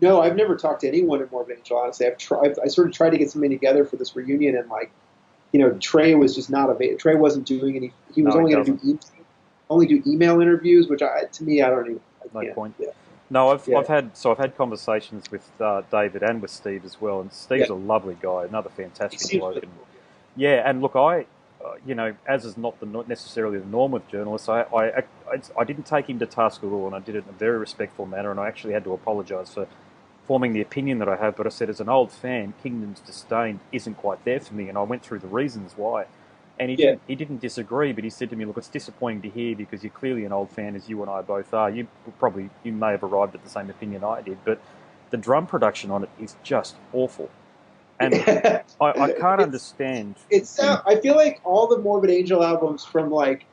No, I've never talked to anyone in Morbid Angel. Honestly, I sort of tried to get something together for this reunion, and Trey was just not available. Trey wasn't doing any. He was only going to do email interviews, which to me, I don't even. no Yeah, point. yeah, No, I've yeah, I've had conversations with David and with Steve as well, and yeah. Steve's a lovely guy, another He fantastic seems bloke, really and cool. yeah, and look, as is not necessarily the norm with journalists, I didn't take him to task at all, and I did it in a very respectful manner, and I actually had to apologise for forming the opinion that I have. But I said, as an old fan, Kingdom's Disdain isn't quite there for me, and I went through the reasons why. And Yeah, he didn't disagree, but he said to me, "Look, it's disappointing to hear because you're clearly an old fan, as you and I both are. You may have arrived at the same opinion I did, but the drum production on it is just awful, and yeah. I can't it's understand." I feel like all the Morbid Angel albums from like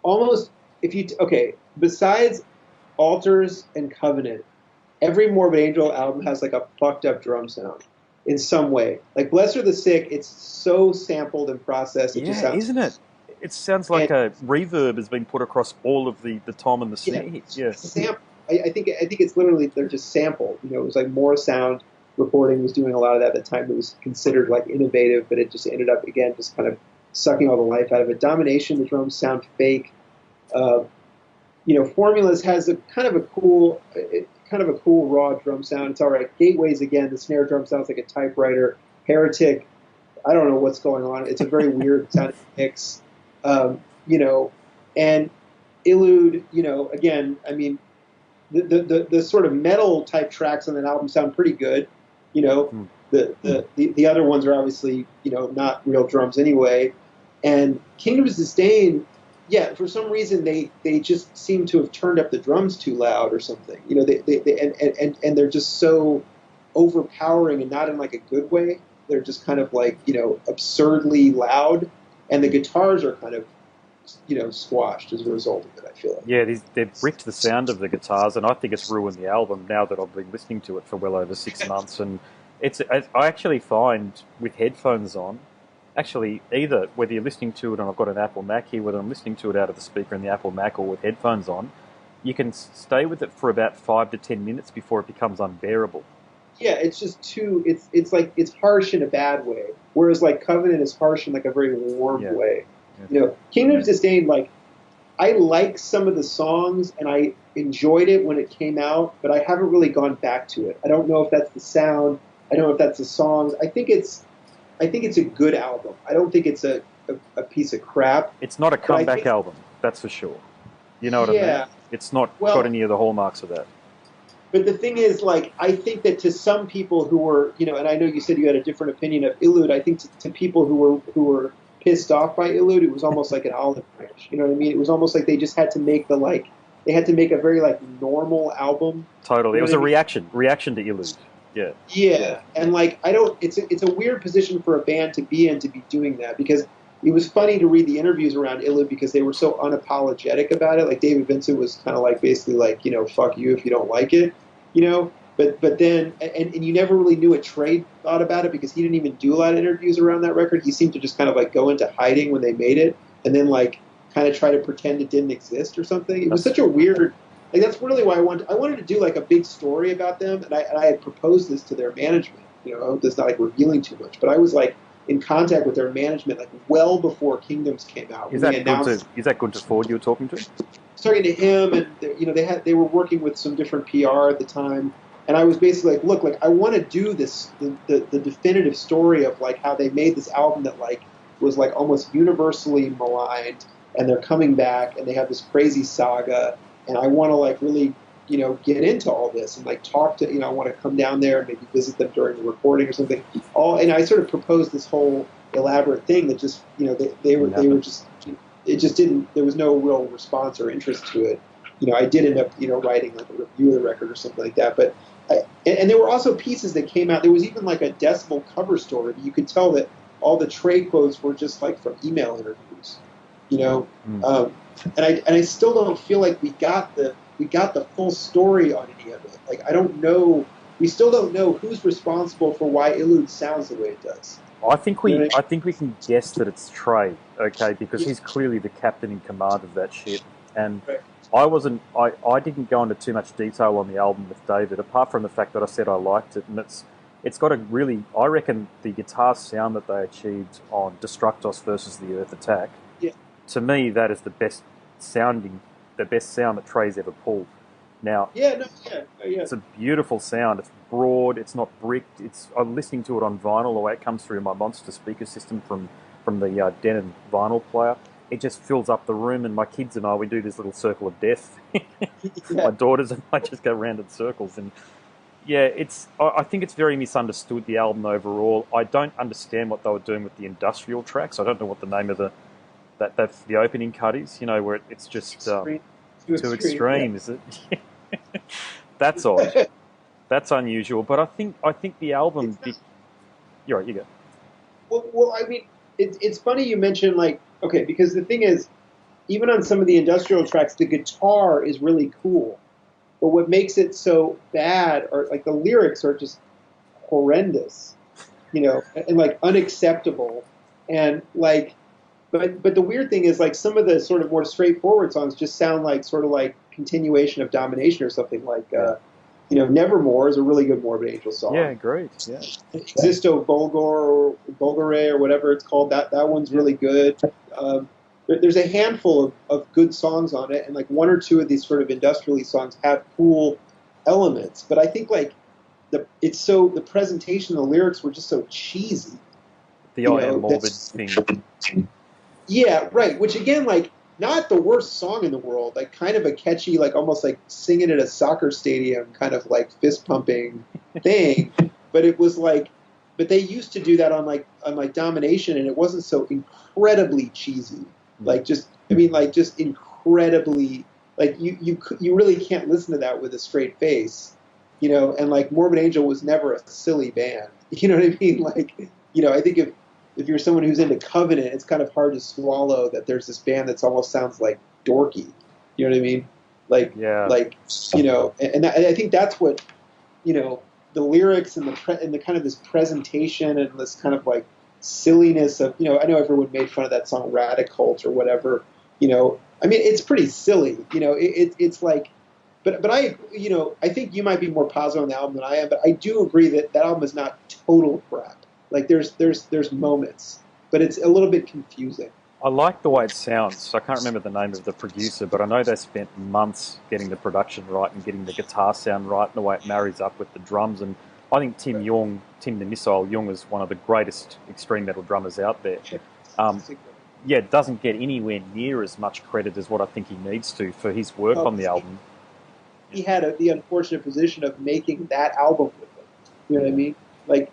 almost if you okay besides Altars and Covenant, every Morbid Angel album has like a fucked up drum sound in some way. Like Blessed are the Sick, it's so sampled and processed, it just Yeah, sounds. isn't it? It sounds like And a reverb has been put across all of the tom and the yeah, snare. Yeah, sample. I think it's literally they're just sampled. You know, it was like More Sound recording was doing a lot of that at the time. It was considered like innovative, but it just ended up again just kind of sucking all the life out of it. Domination, the drums sound fake. Uh, Formulas has a kind of a cool raw drum sound. It's all right. Gateways again, the snare drum sounds like a typewriter. Heretic, I don't know what's going on. It's a very weird sounding mix, um, you know, and Illude, again, I mean, the sort of metal type tracks on that album sound pretty good. You know, hmm. the other ones are obviously not real drums anyway. And Kingdom's Disdain, yeah, for some reason they just seem to have turned up the drums too loud or something. And they're just so overpowering and not in like a good way. They're just kind of like absurdly loud, and the guitars are kind of squashed as a result of it. I feel like. Yeah, they've bricked the sound of the guitars, and I think it's ruined the album now that I've been listening to it for well over 6 months. And I actually find with headphones on, actually either whether you're listening to it and I've got an Apple Mac here, whether I'm listening to it out of the speaker in the Apple Mac or with headphones on, you can stay with it for about 5 to 10 minutes before it becomes unbearable. Yeah, it's just too. It's like it's harsh in a bad way, whereas like Covenant is harsh in like a very warm Yeah. way. Yeah. Kingdom's Disdain, like I like some of the songs and I enjoyed it when it came out, but I haven't really gone back to it. I don't know if that's the sound. I don't know if that's the songs. I think it's a good album. I don't think it's a piece of crap. It's not a comeback album, that's for sure. You know what I mean? It's not got any of the hallmarks of that. But the thing is, like, I think that to some people who were, and I know you said you had a different opinion of Illude. I think to people who were pissed off by Illude, it was almost like an olive branch. You know what I mean? It was almost like they just had to make they had to make a very like normal album. Totally, it was a reaction to Illude. Yeah. Yeah, and like I don't. It's a weird position for a band to be in, to be doing that, because it was funny to read the interviews around Illude because they were so unapologetic about it. Like David Vincent was kind of like basically like fuck you if you don't like it, But then and you never really knew what Trey thought about it because he didn't even do a lot of interviews around that record. He seemed to just kind of like go into hiding when they made it, and then like kind of try to pretend it didn't exist or something. It was such a weird. Like that's really why I wanted to do like a big story about them, and I had proposed this to their management. I hope that's not like revealing too much, but I was like in contact with their management like well before Kingdoms came out. Is that Gunter Ford you were talking to? Talking to him, and they were working with some different PR at the time, and I was basically like, look, like I want to do this the definitive story of like how they made this album that like was like almost universally maligned, and they're coming back and they have this crazy saga. And I want to like really, get into all this and like talk to, I want to come down there and maybe visit them during the recording or something. And I sort of proposed this whole elaborate thing that just, they were just, it just didn't. There was no real response or interest to it. I did end up, writing like a review of the record or something like that. But and there were also pieces that came out. There was even like a Decibel cover story. You could tell that all the Trey quotes were just like from email interviews. And I still don't feel like we got the full story on any of it. Like I don't know. We still don't know who's responsible for why Illude sounds the way it does. I think we can guess that it's Trey, okay, because he's clearly the captain in command of that shit. And right. I didn't go into too much detail on the album with David, apart from the fact that I said I liked it, and it's got a really, I reckon the guitar sound that they achieved on Destructos versus the Earth Attack. Yeah. To me, that is the best sound that Trey's ever pulled. Now, it's a beautiful sound. It's broad. It's not bricked. I'm listening to it on vinyl the way it comes through my Monster speaker system from the Denon vinyl player. It just fills up the room, and my kids and I, we do this little circle of death. My daughters and I just go round in circles, and yeah, I think it's very misunderstood, the album overall. I don't understand what they were doing with the industrial tracks. I don't know what the name of the opening cut is. Where it's just too extreme. Is it? That's odd. That's unusual. But I think the album. You're right. You go. Well, I mean, it's funny you mentioned because the thing is, even on some of the industrial tracks, the guitar is really cool. But what makes it so bad are the lyrics are just horrendous, and unacceptable. And but the weird thing is some of the sort of more straightforward songs just sound like continuation of Domination or something Nevermore is a really good Morbid Angel song. Yeah, great. Yeah. Existo Bulgare or whatever it's called, that one's really good. There's a handful of good songs on it, and one or two of these sort of industrially songs have cool elements. But I think the presentation, the lyrics were just so cheesy. The I Am Morbid thing. Yeah, right. Which again, not the worst song in the world. Kind of a catchy, almost singing at a soccer stadium, kind of fist pumping thing. But it was but they used to do that on Domination, and it wasn't so incredibly cheesy. Just incredibly, you really can't listen to that with a straight face, and Morbid Angel was never a silly band. You know what I mean? I think if you're someone who's into Covenant, it's kind of hard to swallow that there's this band that's almost sounds dorky. You know what I mean? And I think that's what, the lyrics and the kind of this presentation and this kind of silliness of, I know everyone made fun of that song Radicult or whatever, I mean, it's pretty silly, it's but I think you might be more positive on the album than I am, but I do agree that album is not total crap. There's moments, but it's a little bit confusing. I like the way it sounds. I can't remember the name of the producer, but I know they spent months getting the production right and getting the guitar sound right and the way it marries up with the drums. And I think Tim the Missile Young is one of the greatest extreme metal drummers out there. Doesn't get anywhere near as much credit as what I think he needs to for his work on the album. He had the unfortunate position of making that album with them. You know what I mean?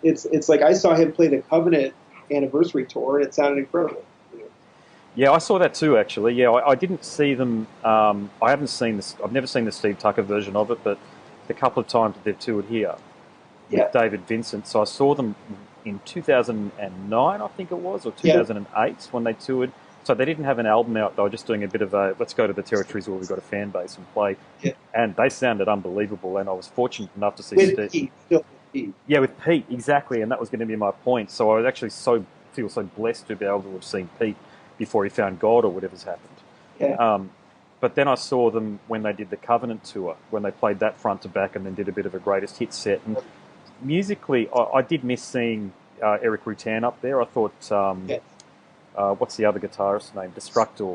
It's I saw him play the Covenant anniversary tour, and it sounded incredible. Yeah, I saw that too, actually. Yeah, I didn't see them. I haven't seen this. I've never seen the Steve Tucker version of it, but the couple of times that they've toured here with David Vincent. So I saw them in 2009, I think it was, or 2008 when they toured. So they didn't have an album out. They were just doing a bit of let's go to the territories where we've got a fan base and play. Yeah. And they sounded unbelievable. And I was fortunate enough to see Steve. Pete. Yeah, with Pete, exactly. And that was going to be my point. So I was actually feel so blessed to be able to have seen Pete before he found God or whatever's happened. Yeah. But then I saw them when they did the Covenant tour, when they played that front to back and then did a bit of a greatest hits set. And musically, I did miss seeing Eric Rutan up there. I thought, what's the other guitarist's name? Destructor.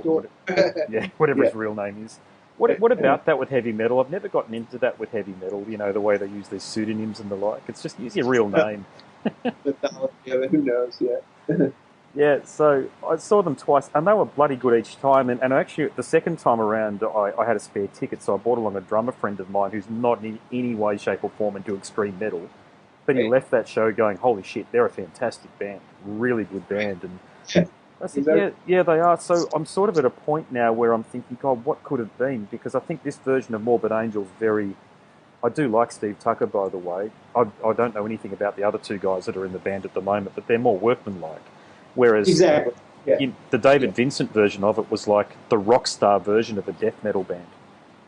Whatever his real name is. What about that with heavy metal? I've never gotten into that with heavy metal, the way they use these pseudonyms and the like. It's just use your real name. Who knows, Yeah, so I saw them twice, and they were bloody good each time. And actually, the second time around, I had a spare ticket, so I brought along a drummer friend of mine who's not in any way, shape, or form into extreme metal. But he left that show going, holy shit, they're a fantastic band, really good band. And I said, yeah, they are. So I'm sort of at a point now where I'm thinking, God, what could it have been? Because I think this version of Morbid Angel's very... I do like Steve Tucker, by the way. I don't know anything about the other two guys that are in the band at the moment, but they're more workmanlike. Whereas the David Vincent version of it was like the rock star version of a death metal band.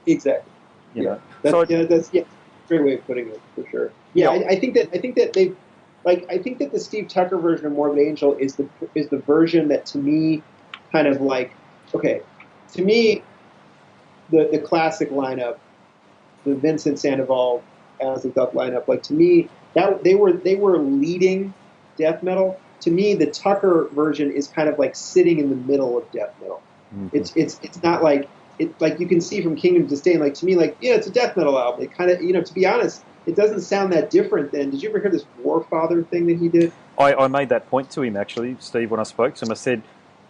Exactly. You know? That's great way of putting it, for sure. Yeah, I think that they've... I think that the Steve Tucker version of Morbid Angel is the version that, to me, kind of to me, the classic lineup, the Vincent Sandoval as the Duck lineup, to me, that they were leading death metal. To me, the Tucker version is kind of sitting in the middle of death metal. Mm-hmm. It's not it like you can see from Kingdom of Disdain, like to me, like yeah, it's a death metal album. It kind of, to be honest, it doesn't sound that different than. Did you ever hear this Warfather thing that he did? I made that point to him actually, Steve, when I spoke to him. I said,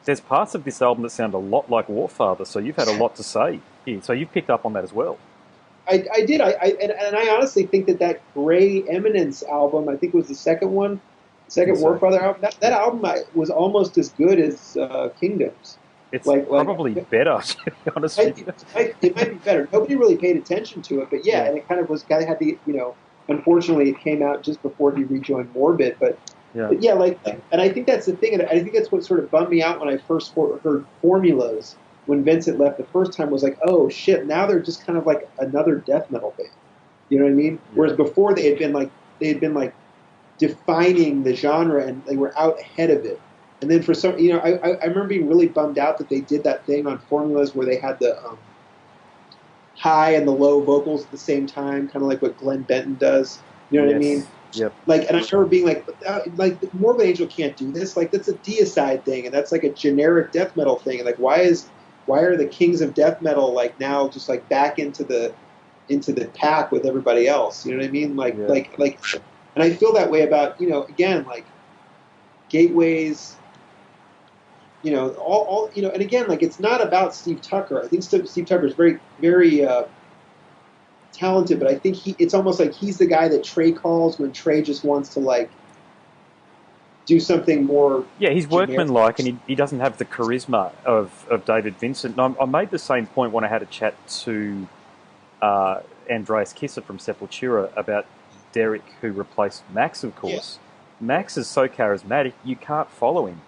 "There's parts of this album that sound a lot like Warfather, so you've had a lot to say here. So you've picked up on that as well." I did. And I honestly think that Gray Eminence album, I think it was the second one, second Warfather album. That album was almost as good as Kingdoms. It's probably better, to be honest with you. It might be better. Nobody really paid attention to it, but yeah, and it kind of was. Guy had the, unfortunately, it came out just before he rejoined Morbid, but yeah, and I think that's the thing, and I think that's what sort of bummed me out when I first heard Formulas when Vincent left the first time. Was like, oh shit, now they're just kind of like another death metal band. You know what I mean? Yeah. Whereas before they had been like defining the genre and they were out ahead of it. And then for some, I remember being really bummed out that they did that thing on Formulas where they had the high and the low vocals at the same time, kind of like what Glenn Benton does. You know what I mean? Yep. And I remember being like Morbid Angel can't do this. Like that's a deicide thing, and that's like a generic death metal thing. And like why are the kings of death metal like now just like back into the pack with everybody else? You know what I mean? Like, and I feel that way about again like Gateways. All and again, like it's not about Steve Tucker. I think Steve Tucker is very, very talented, but I think it's almost like he's the guy that Trey calls when Trey just wants to like do something more. Yeah, he's workmanlike, and he doesn't have the charisma of David Vincent. And I made the same point when I had a chat to Andreas Kisser from Sepultura about Derek, who replaced Max, of course. Yeah. Max is so charismatic, you can't follow him.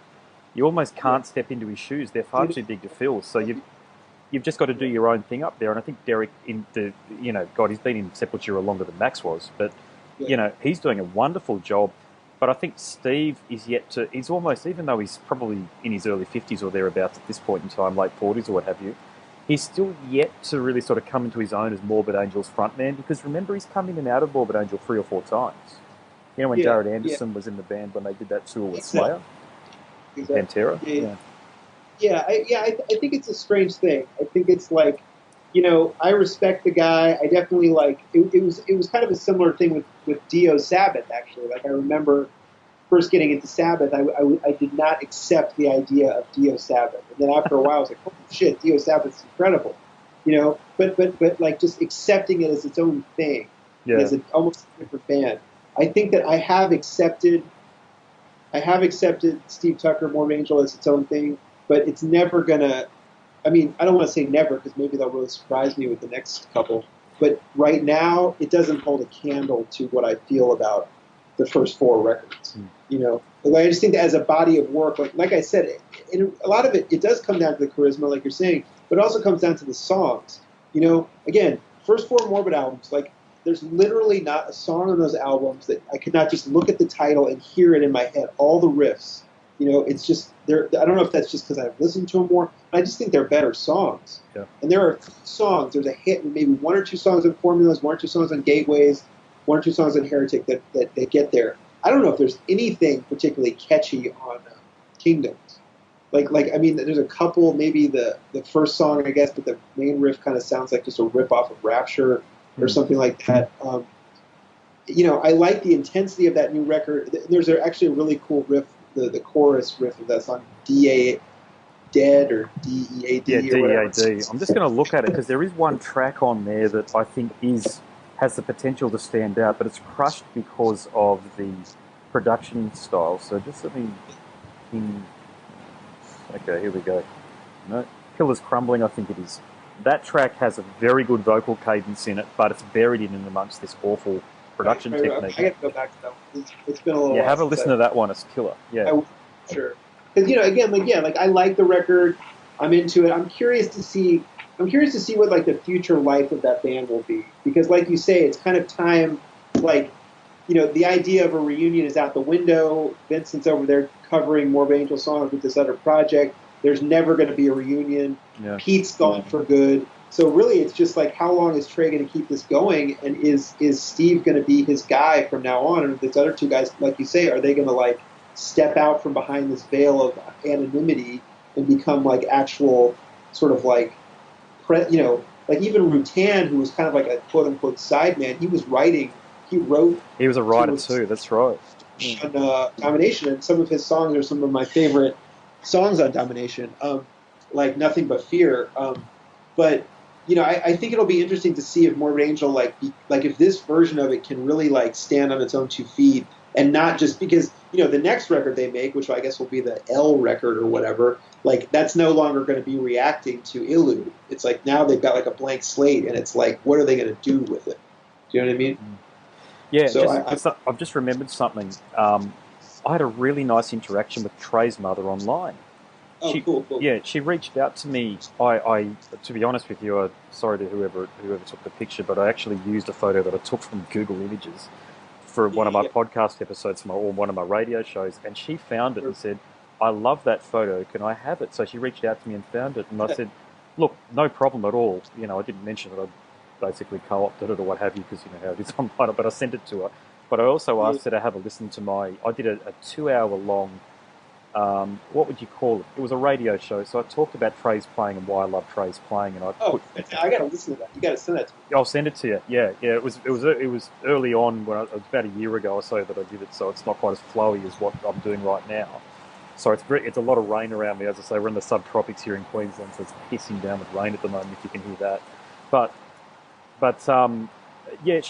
You almost can't step into his shoes. They're far too big to fill. So you've just got to do your own thing up there. And I think Derek, he's been in Sepultura longer than Max was, but he's doing a wonderful job. But I think Steve is he's almost, even though he's probably in his early 50s or thereabouts at this point in time, late 40s or what have you, he's still yet to really sort of come into his own as Morbid Angel's frontman, because remember, he's come in and out of Morbid Angel 3 or 4 times. When Jared Anderson was in the band when they did that tour with Slayer. Exactly. Pantera. I think it's a strange thing. I think it's like, I respect the guy. I definitely like it was kind of a similar thing with Dio Sabbath, actually. Like I remember first getting into Sabbath, I did not accept the idea of Dio Sabbath, and then after a while I was like, holy shit, Dio Sabbath's incredible, but like just accepting it as its own thing, as almost a different band. I think that I have accepted Steve Tucker, Morbid Angel as its own thing, but it's never gonna. I mean, I don't want to say never because maybe they'll really surprise me with the next couple. But right now, it doesn't hold a candle to what I feel about the first 4 records. I just think that as a body of work, like I said, a lot of it does come down to the charisma, like you're saying, but it also comes down to the songs. Again, first 4 Morbid albums, like. There's literally not a song on those albums that I could not just look at the title and hear it in my head. All the riffs, it's just I don't know if that's just because I've listened to them more. But I just think they're better songs. Yeah. And there are songs. There's a hit, maybe 1 or 2 songs on Formulas, 1 or 2 songs on Gateways, 1 or 2 songs on Heretic that they get there. I don't know if there's anything particularly catchy on Kingdoms. Like I mean, there's a couple. Maybe the first song, I guess, but the main riff kind of sounds like just a rip off of Rapture. Or something like that. I like the intensity of that new record. There's actually a really cool riff, the chorus riff of that song, D.A. Dead or D.E.A.D. Yeah, D.E.A.D. I'm just going to look at it because there is one track on there that I think has the potential to stand out, but it's crushed because of the production style. So just let me... Okay, here we go. No, Pillars Crumbling, I think it is. That track has a very good vocal cadence in it, but it's buried in and amongst this awful production technique. I got to go back to that one. It's been a little while. Yeah, have a listen to that one. It's killer. Yeah. Sure. Because, again, I like the record. I'm into it. I'm curious to see what, like, the future life of that band will be. Because, like you say, it's kind of time, like, the idea of a reunion is out the window. Vincent's over there covering Morbid Angel songs with this other project. There's never going to be a reunion. Yeah. Pete's gone for good. So really, it's just like, how long is Trey going to keep this going? And is Steve going to be his guy from now on? And these other 2 guys, like you say, are they going to like step out from behind this veil of anonymity and become like actual sort of like like even Rutan, who was kind of like a quote unquote sideman, he wrote. He was a writer too. That's right. On Domination, and some of his songs are some of my favorite songs on Domination, like Nothing But Fear. But I think it'll be interesting to see if Morbid Angel like if this version of it can really like stand on its own 2 feet, and not just because the next record they make, which I guess will be the L record or whatever, like that's no longer going to be reacting to Illu. It's like now they've got like a blank slate, and it's like, what are they going to do with it? Do you know what I mean? Yeah, so I've just remembered something. I had a really nice interaction with Trey's mother online. Oh, cool. Yeah, she reached out to me. I to be honest with you, sorry to whoever took the picture, but I actually used a photo that I took from Google Images for one of my podcast episodes or one of my radio shows, and she found it and said, "I love that photo. Can I have it?" So she reached out to me and found it, and I said, "Look, no problem at all. I didn't mention that I basically co-opted it or what have you, because how it is online, but I sent it to her. But I also asked her to have a listen to I did a 2-hour long, what would you call it? It was a radio show, so I talked about Trey's playing and why I love Trey's playing, and I got to listen to that. You got to send that to me. I'll send it to you. Yeah. It was early on, it was about a year ago or so that I did it, so it's not quite as flowy as what I'm doing right now. So it's a lot of rain around me. As I say, we're in the subtropics here in Queensland, so it's pissing down with rain at the moment, if you can hear that. But yeah,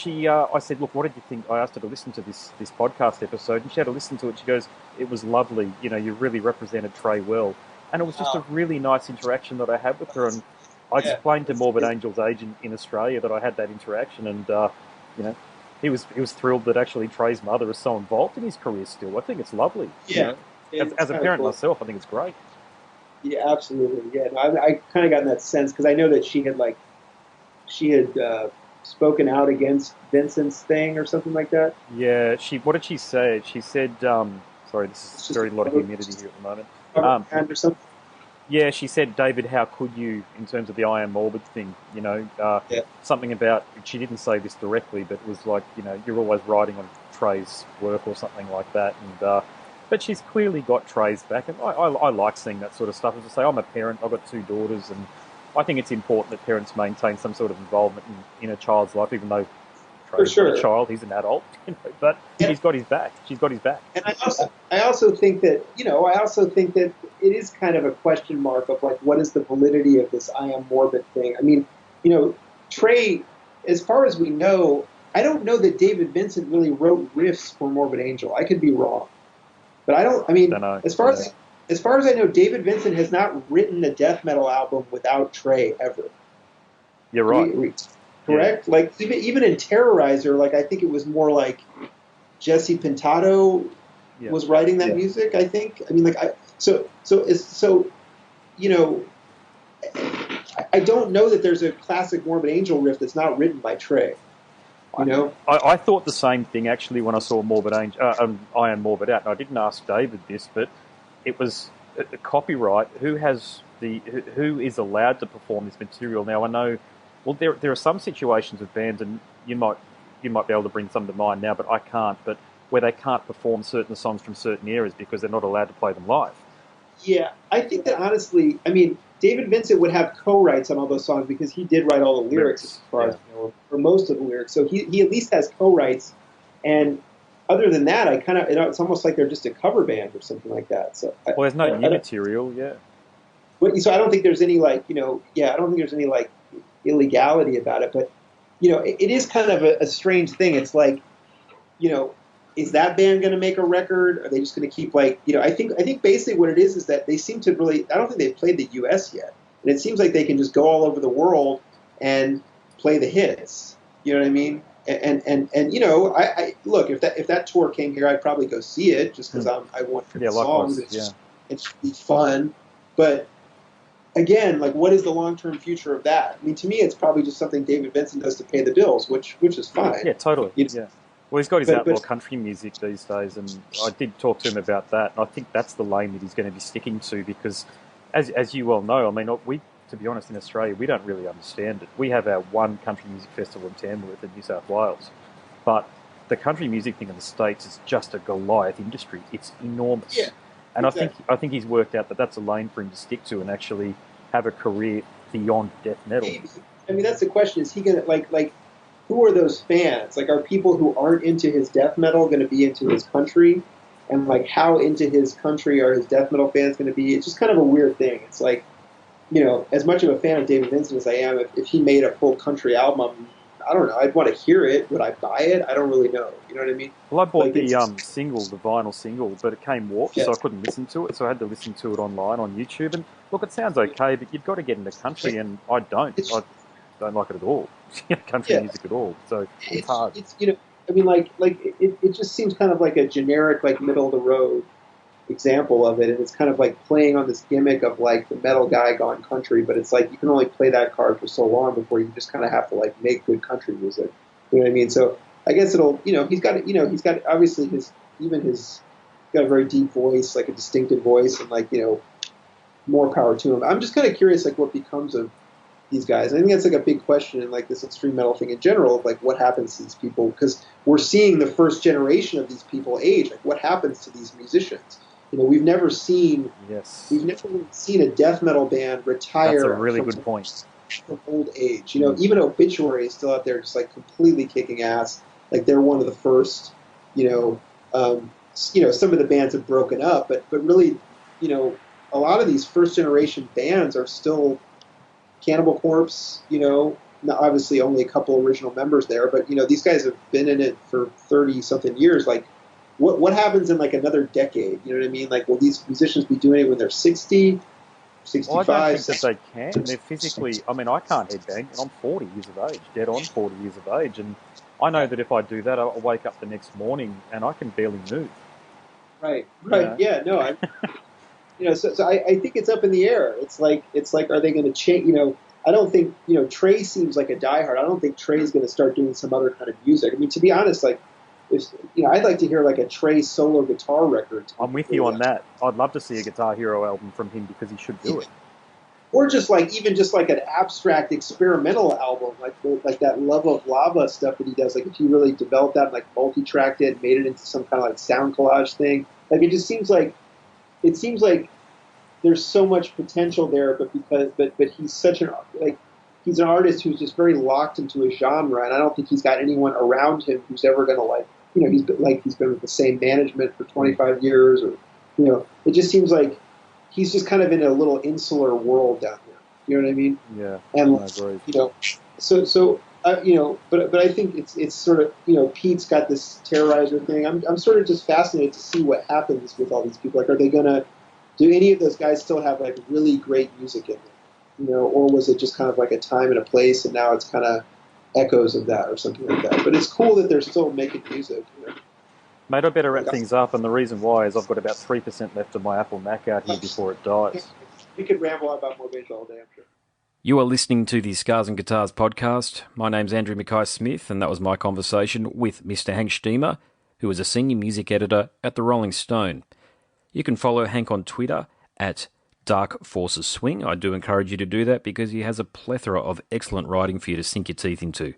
I said, look, what did you think? I asked her to listen to this podcast episode, and she had to listen to it. She goes, it was lovely. You really represented Trey well. And it was just a really nice interaction that I had with her. And I explained to Morbid Angel's agent in Australia that I had that interaction, and he was thrilled that actually Trey's mother is so involved in his career still. I think it's lovely. Yeah. As a parent myself, I think it's great. Yeah, absolutely. Yeah, no, I kind of got that sense because I know that she had spoken out against Vincent's thing or something like that. Yeah, what did she say? She said, sorry, this is very lot of humidity here at the moment. Or something. Yeah, she said, David, how could you, in terms of the I Am Morbid thing, something about, she didn't say this directly, but it was like, you're always writing on Trey's work or something like that. And but she's clearly got Trey's back, and I like seeing that sort of stuff. As I say, I'm a parent, I've got 2 daughters, and I think it's important that parents maintain some sort of involvement in a child's life, even though Trey's not a child, he's an adult, but he's got his back. She's got his back. And I also think that it is kind of a question mark of like, what is the validity of this I Am Morbid thing? I mean, Trey, as far as we know, I don't know that David Vincent really wrote riffs for Morbid Angel. I could be wrong, but as far as I know, David Vincent has not written a death metal album without Trey ever. You're right. Correct? Yeah. Like even in Terrorizer, like I think it was more like Jesse Pintado was writing that music. I think. I mean, like I don't know that there's a classic Morbid Angel riff that's not written by Trey. I thought the same thing actually when I saw Morbid Angel, I Am Morbid out. And I didn't ask David this, but it was a copyright. Who is allowed to perform this material? Now I know. Well, there are some situations with bands, and you might be able to bring some to mind now, but I can't. But where they can't perform certain songs from certain eras because they're not allowed to play them live. Yeah, I think that honestly, I mean, David Vincent would have co-writes on all those songs because he did write all the lyrics as far as or most of the lyrics. So he at least has co-writes, and other than that, I kind of it's almost like they're just a cover band or something like that. So there's no new material, So I don't think there's any I don't think there's any illegality about it, but it is kind of a strange thing. It's like, is that band going to make a record? Are they just going to keep I think basically what it is that they seem to really, I don't think they've played the US yet, and it seems like they can just go all over the world and play the hits. You know what I mean? And I look, if that tour came here, I'd probably go see it just because I want the songs. It should be fun, but again, like, what is the long-term future of that? I mean, to me, it's probably just something David Vincent does to pay the bills, which is fine. Yeah, totally. Well, he's got his outlaw country music these days, and I did talk to him about that, and I think that's the lane that he's going to be sticking to because, as you well know, I mean, to be honest, in Australia, we don't really understand it. We have our one country music festival in Tamworth in New South Wales, but the country music thing in the States is just a Goliath industry. It's enormous. Yeah. And exactly. I think he's worked out that that's a lane for him to stick to and actually have a career beyond death metal. Maybe. I mean, that's the question. Is he going to, like, who are those fans? Like, are people who aren't into his death metal going to be into his country? And, like, how into his country are his death metal fans going to be? It's just kind of a weird thing. It's like, as much of a fan of David Vincent as I am, if he made a full country album, I don't know. I'd want to hear it. Would I buy it? I don't really know. You know what I mean? Well, I bought the single, the vinyl single, but it came warped, so I couldn't listen to it. So I had to listen to it online on YouTube. And look, it sounds okay, but you've got to get into country, and I don't. I don't like it at all. Country music at all. So it's hard. I mean, it just seems kind of like a generic, like, middle of the road example of it, and it's kind of like playing on this gimmick of, like, the metal guy gone country, but it's like you can only play that card for so long before you just kind of have to, like, make good country music. You know what I mean? So I guess it'll, he's got obviously he's got a very deep voice, like a distinctive voice, and, like, more power to him. I'm just kind of curious, like, what becomes of these guys. I think that's, like, a big question in, like, this extreme metal thing in general, of, like, what happens to these people, because we're seeing the first generation of these people age. Like, what happens to these musicians? We've never seen a death metal band retire. That's a really good point. From old age. Even Obituary is still out there, just, like, completely kicking ass. Like, they're one of the first. Some of the bands have broken up, but really, a lot of these first generation bands are still Cannibal Corpse. Obviously only a couple original members there, but these guys have been in it for 30 something years. Like, what happens in, like, another decade? You know what I mean? Like, will these musicians be doing it when they're 60, 65? Well, I don't think that they can. They're physically... I mean, I can't headbang, and I'm 40 years of age, dead on 40 years of age, and I know that if I do that, I'll wake up the next morning and I can barely move. Right. Yeah, no, so I think it's up in the air. It's like, are they going to change? I don't think, Trey seems like a diehard. I don't think Trey's going to start doing some other kind of music. I mean, to be honest, like, I'd like to hear, like, a Trey solo guitar record. I'm with you on that. I'd love to see a Guitar Hero album from him because he should do it. Or just, like, even just, like, an abstract experimental album, like that Love of Lava stuff that he does. Like, if he really developed that and, like, multi-tracked it and made it into some kind of, like, sound collage thing. Like, it just seems like there's so much potential there, but he's such he's an artist who's just very locked into a genre, and I don't think he's got anyone around him who's ever going to, like, he's been with the same management for 25 years, or, it just seems like he's just kind of in a little insular world down here. You know what I mean? Yeah. And, I agree. But I think it's sort of, Pete's got this Terrorizer thing. I'm sort of just fascinated to see what happens with all these people. Like, are they going to, do any of those guys still have, like, really great music in them? Or was it just kind of like a time and a place, and now it's kind of echoes of that or something like that? But it's cool that they're still making music. Mate, I better wrap things up, and the reason why is I've got about 3% left of my Apple Mac out here before it dies. We could ramble about Morbid all day, I'm sure. You are listening to the Scars and Guitars podcast. My name's Andrew Mackay-Smith, and that was my conversation with Mr. Hank Shteamer, who is a senior music editor at the Rolling Stone. You can follow Hank on Twitter at Dark Forces Swing. I do encourage you to do that because he has a plethora of excellent writing for you to sink your teeth into.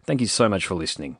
Thank you so much for listening.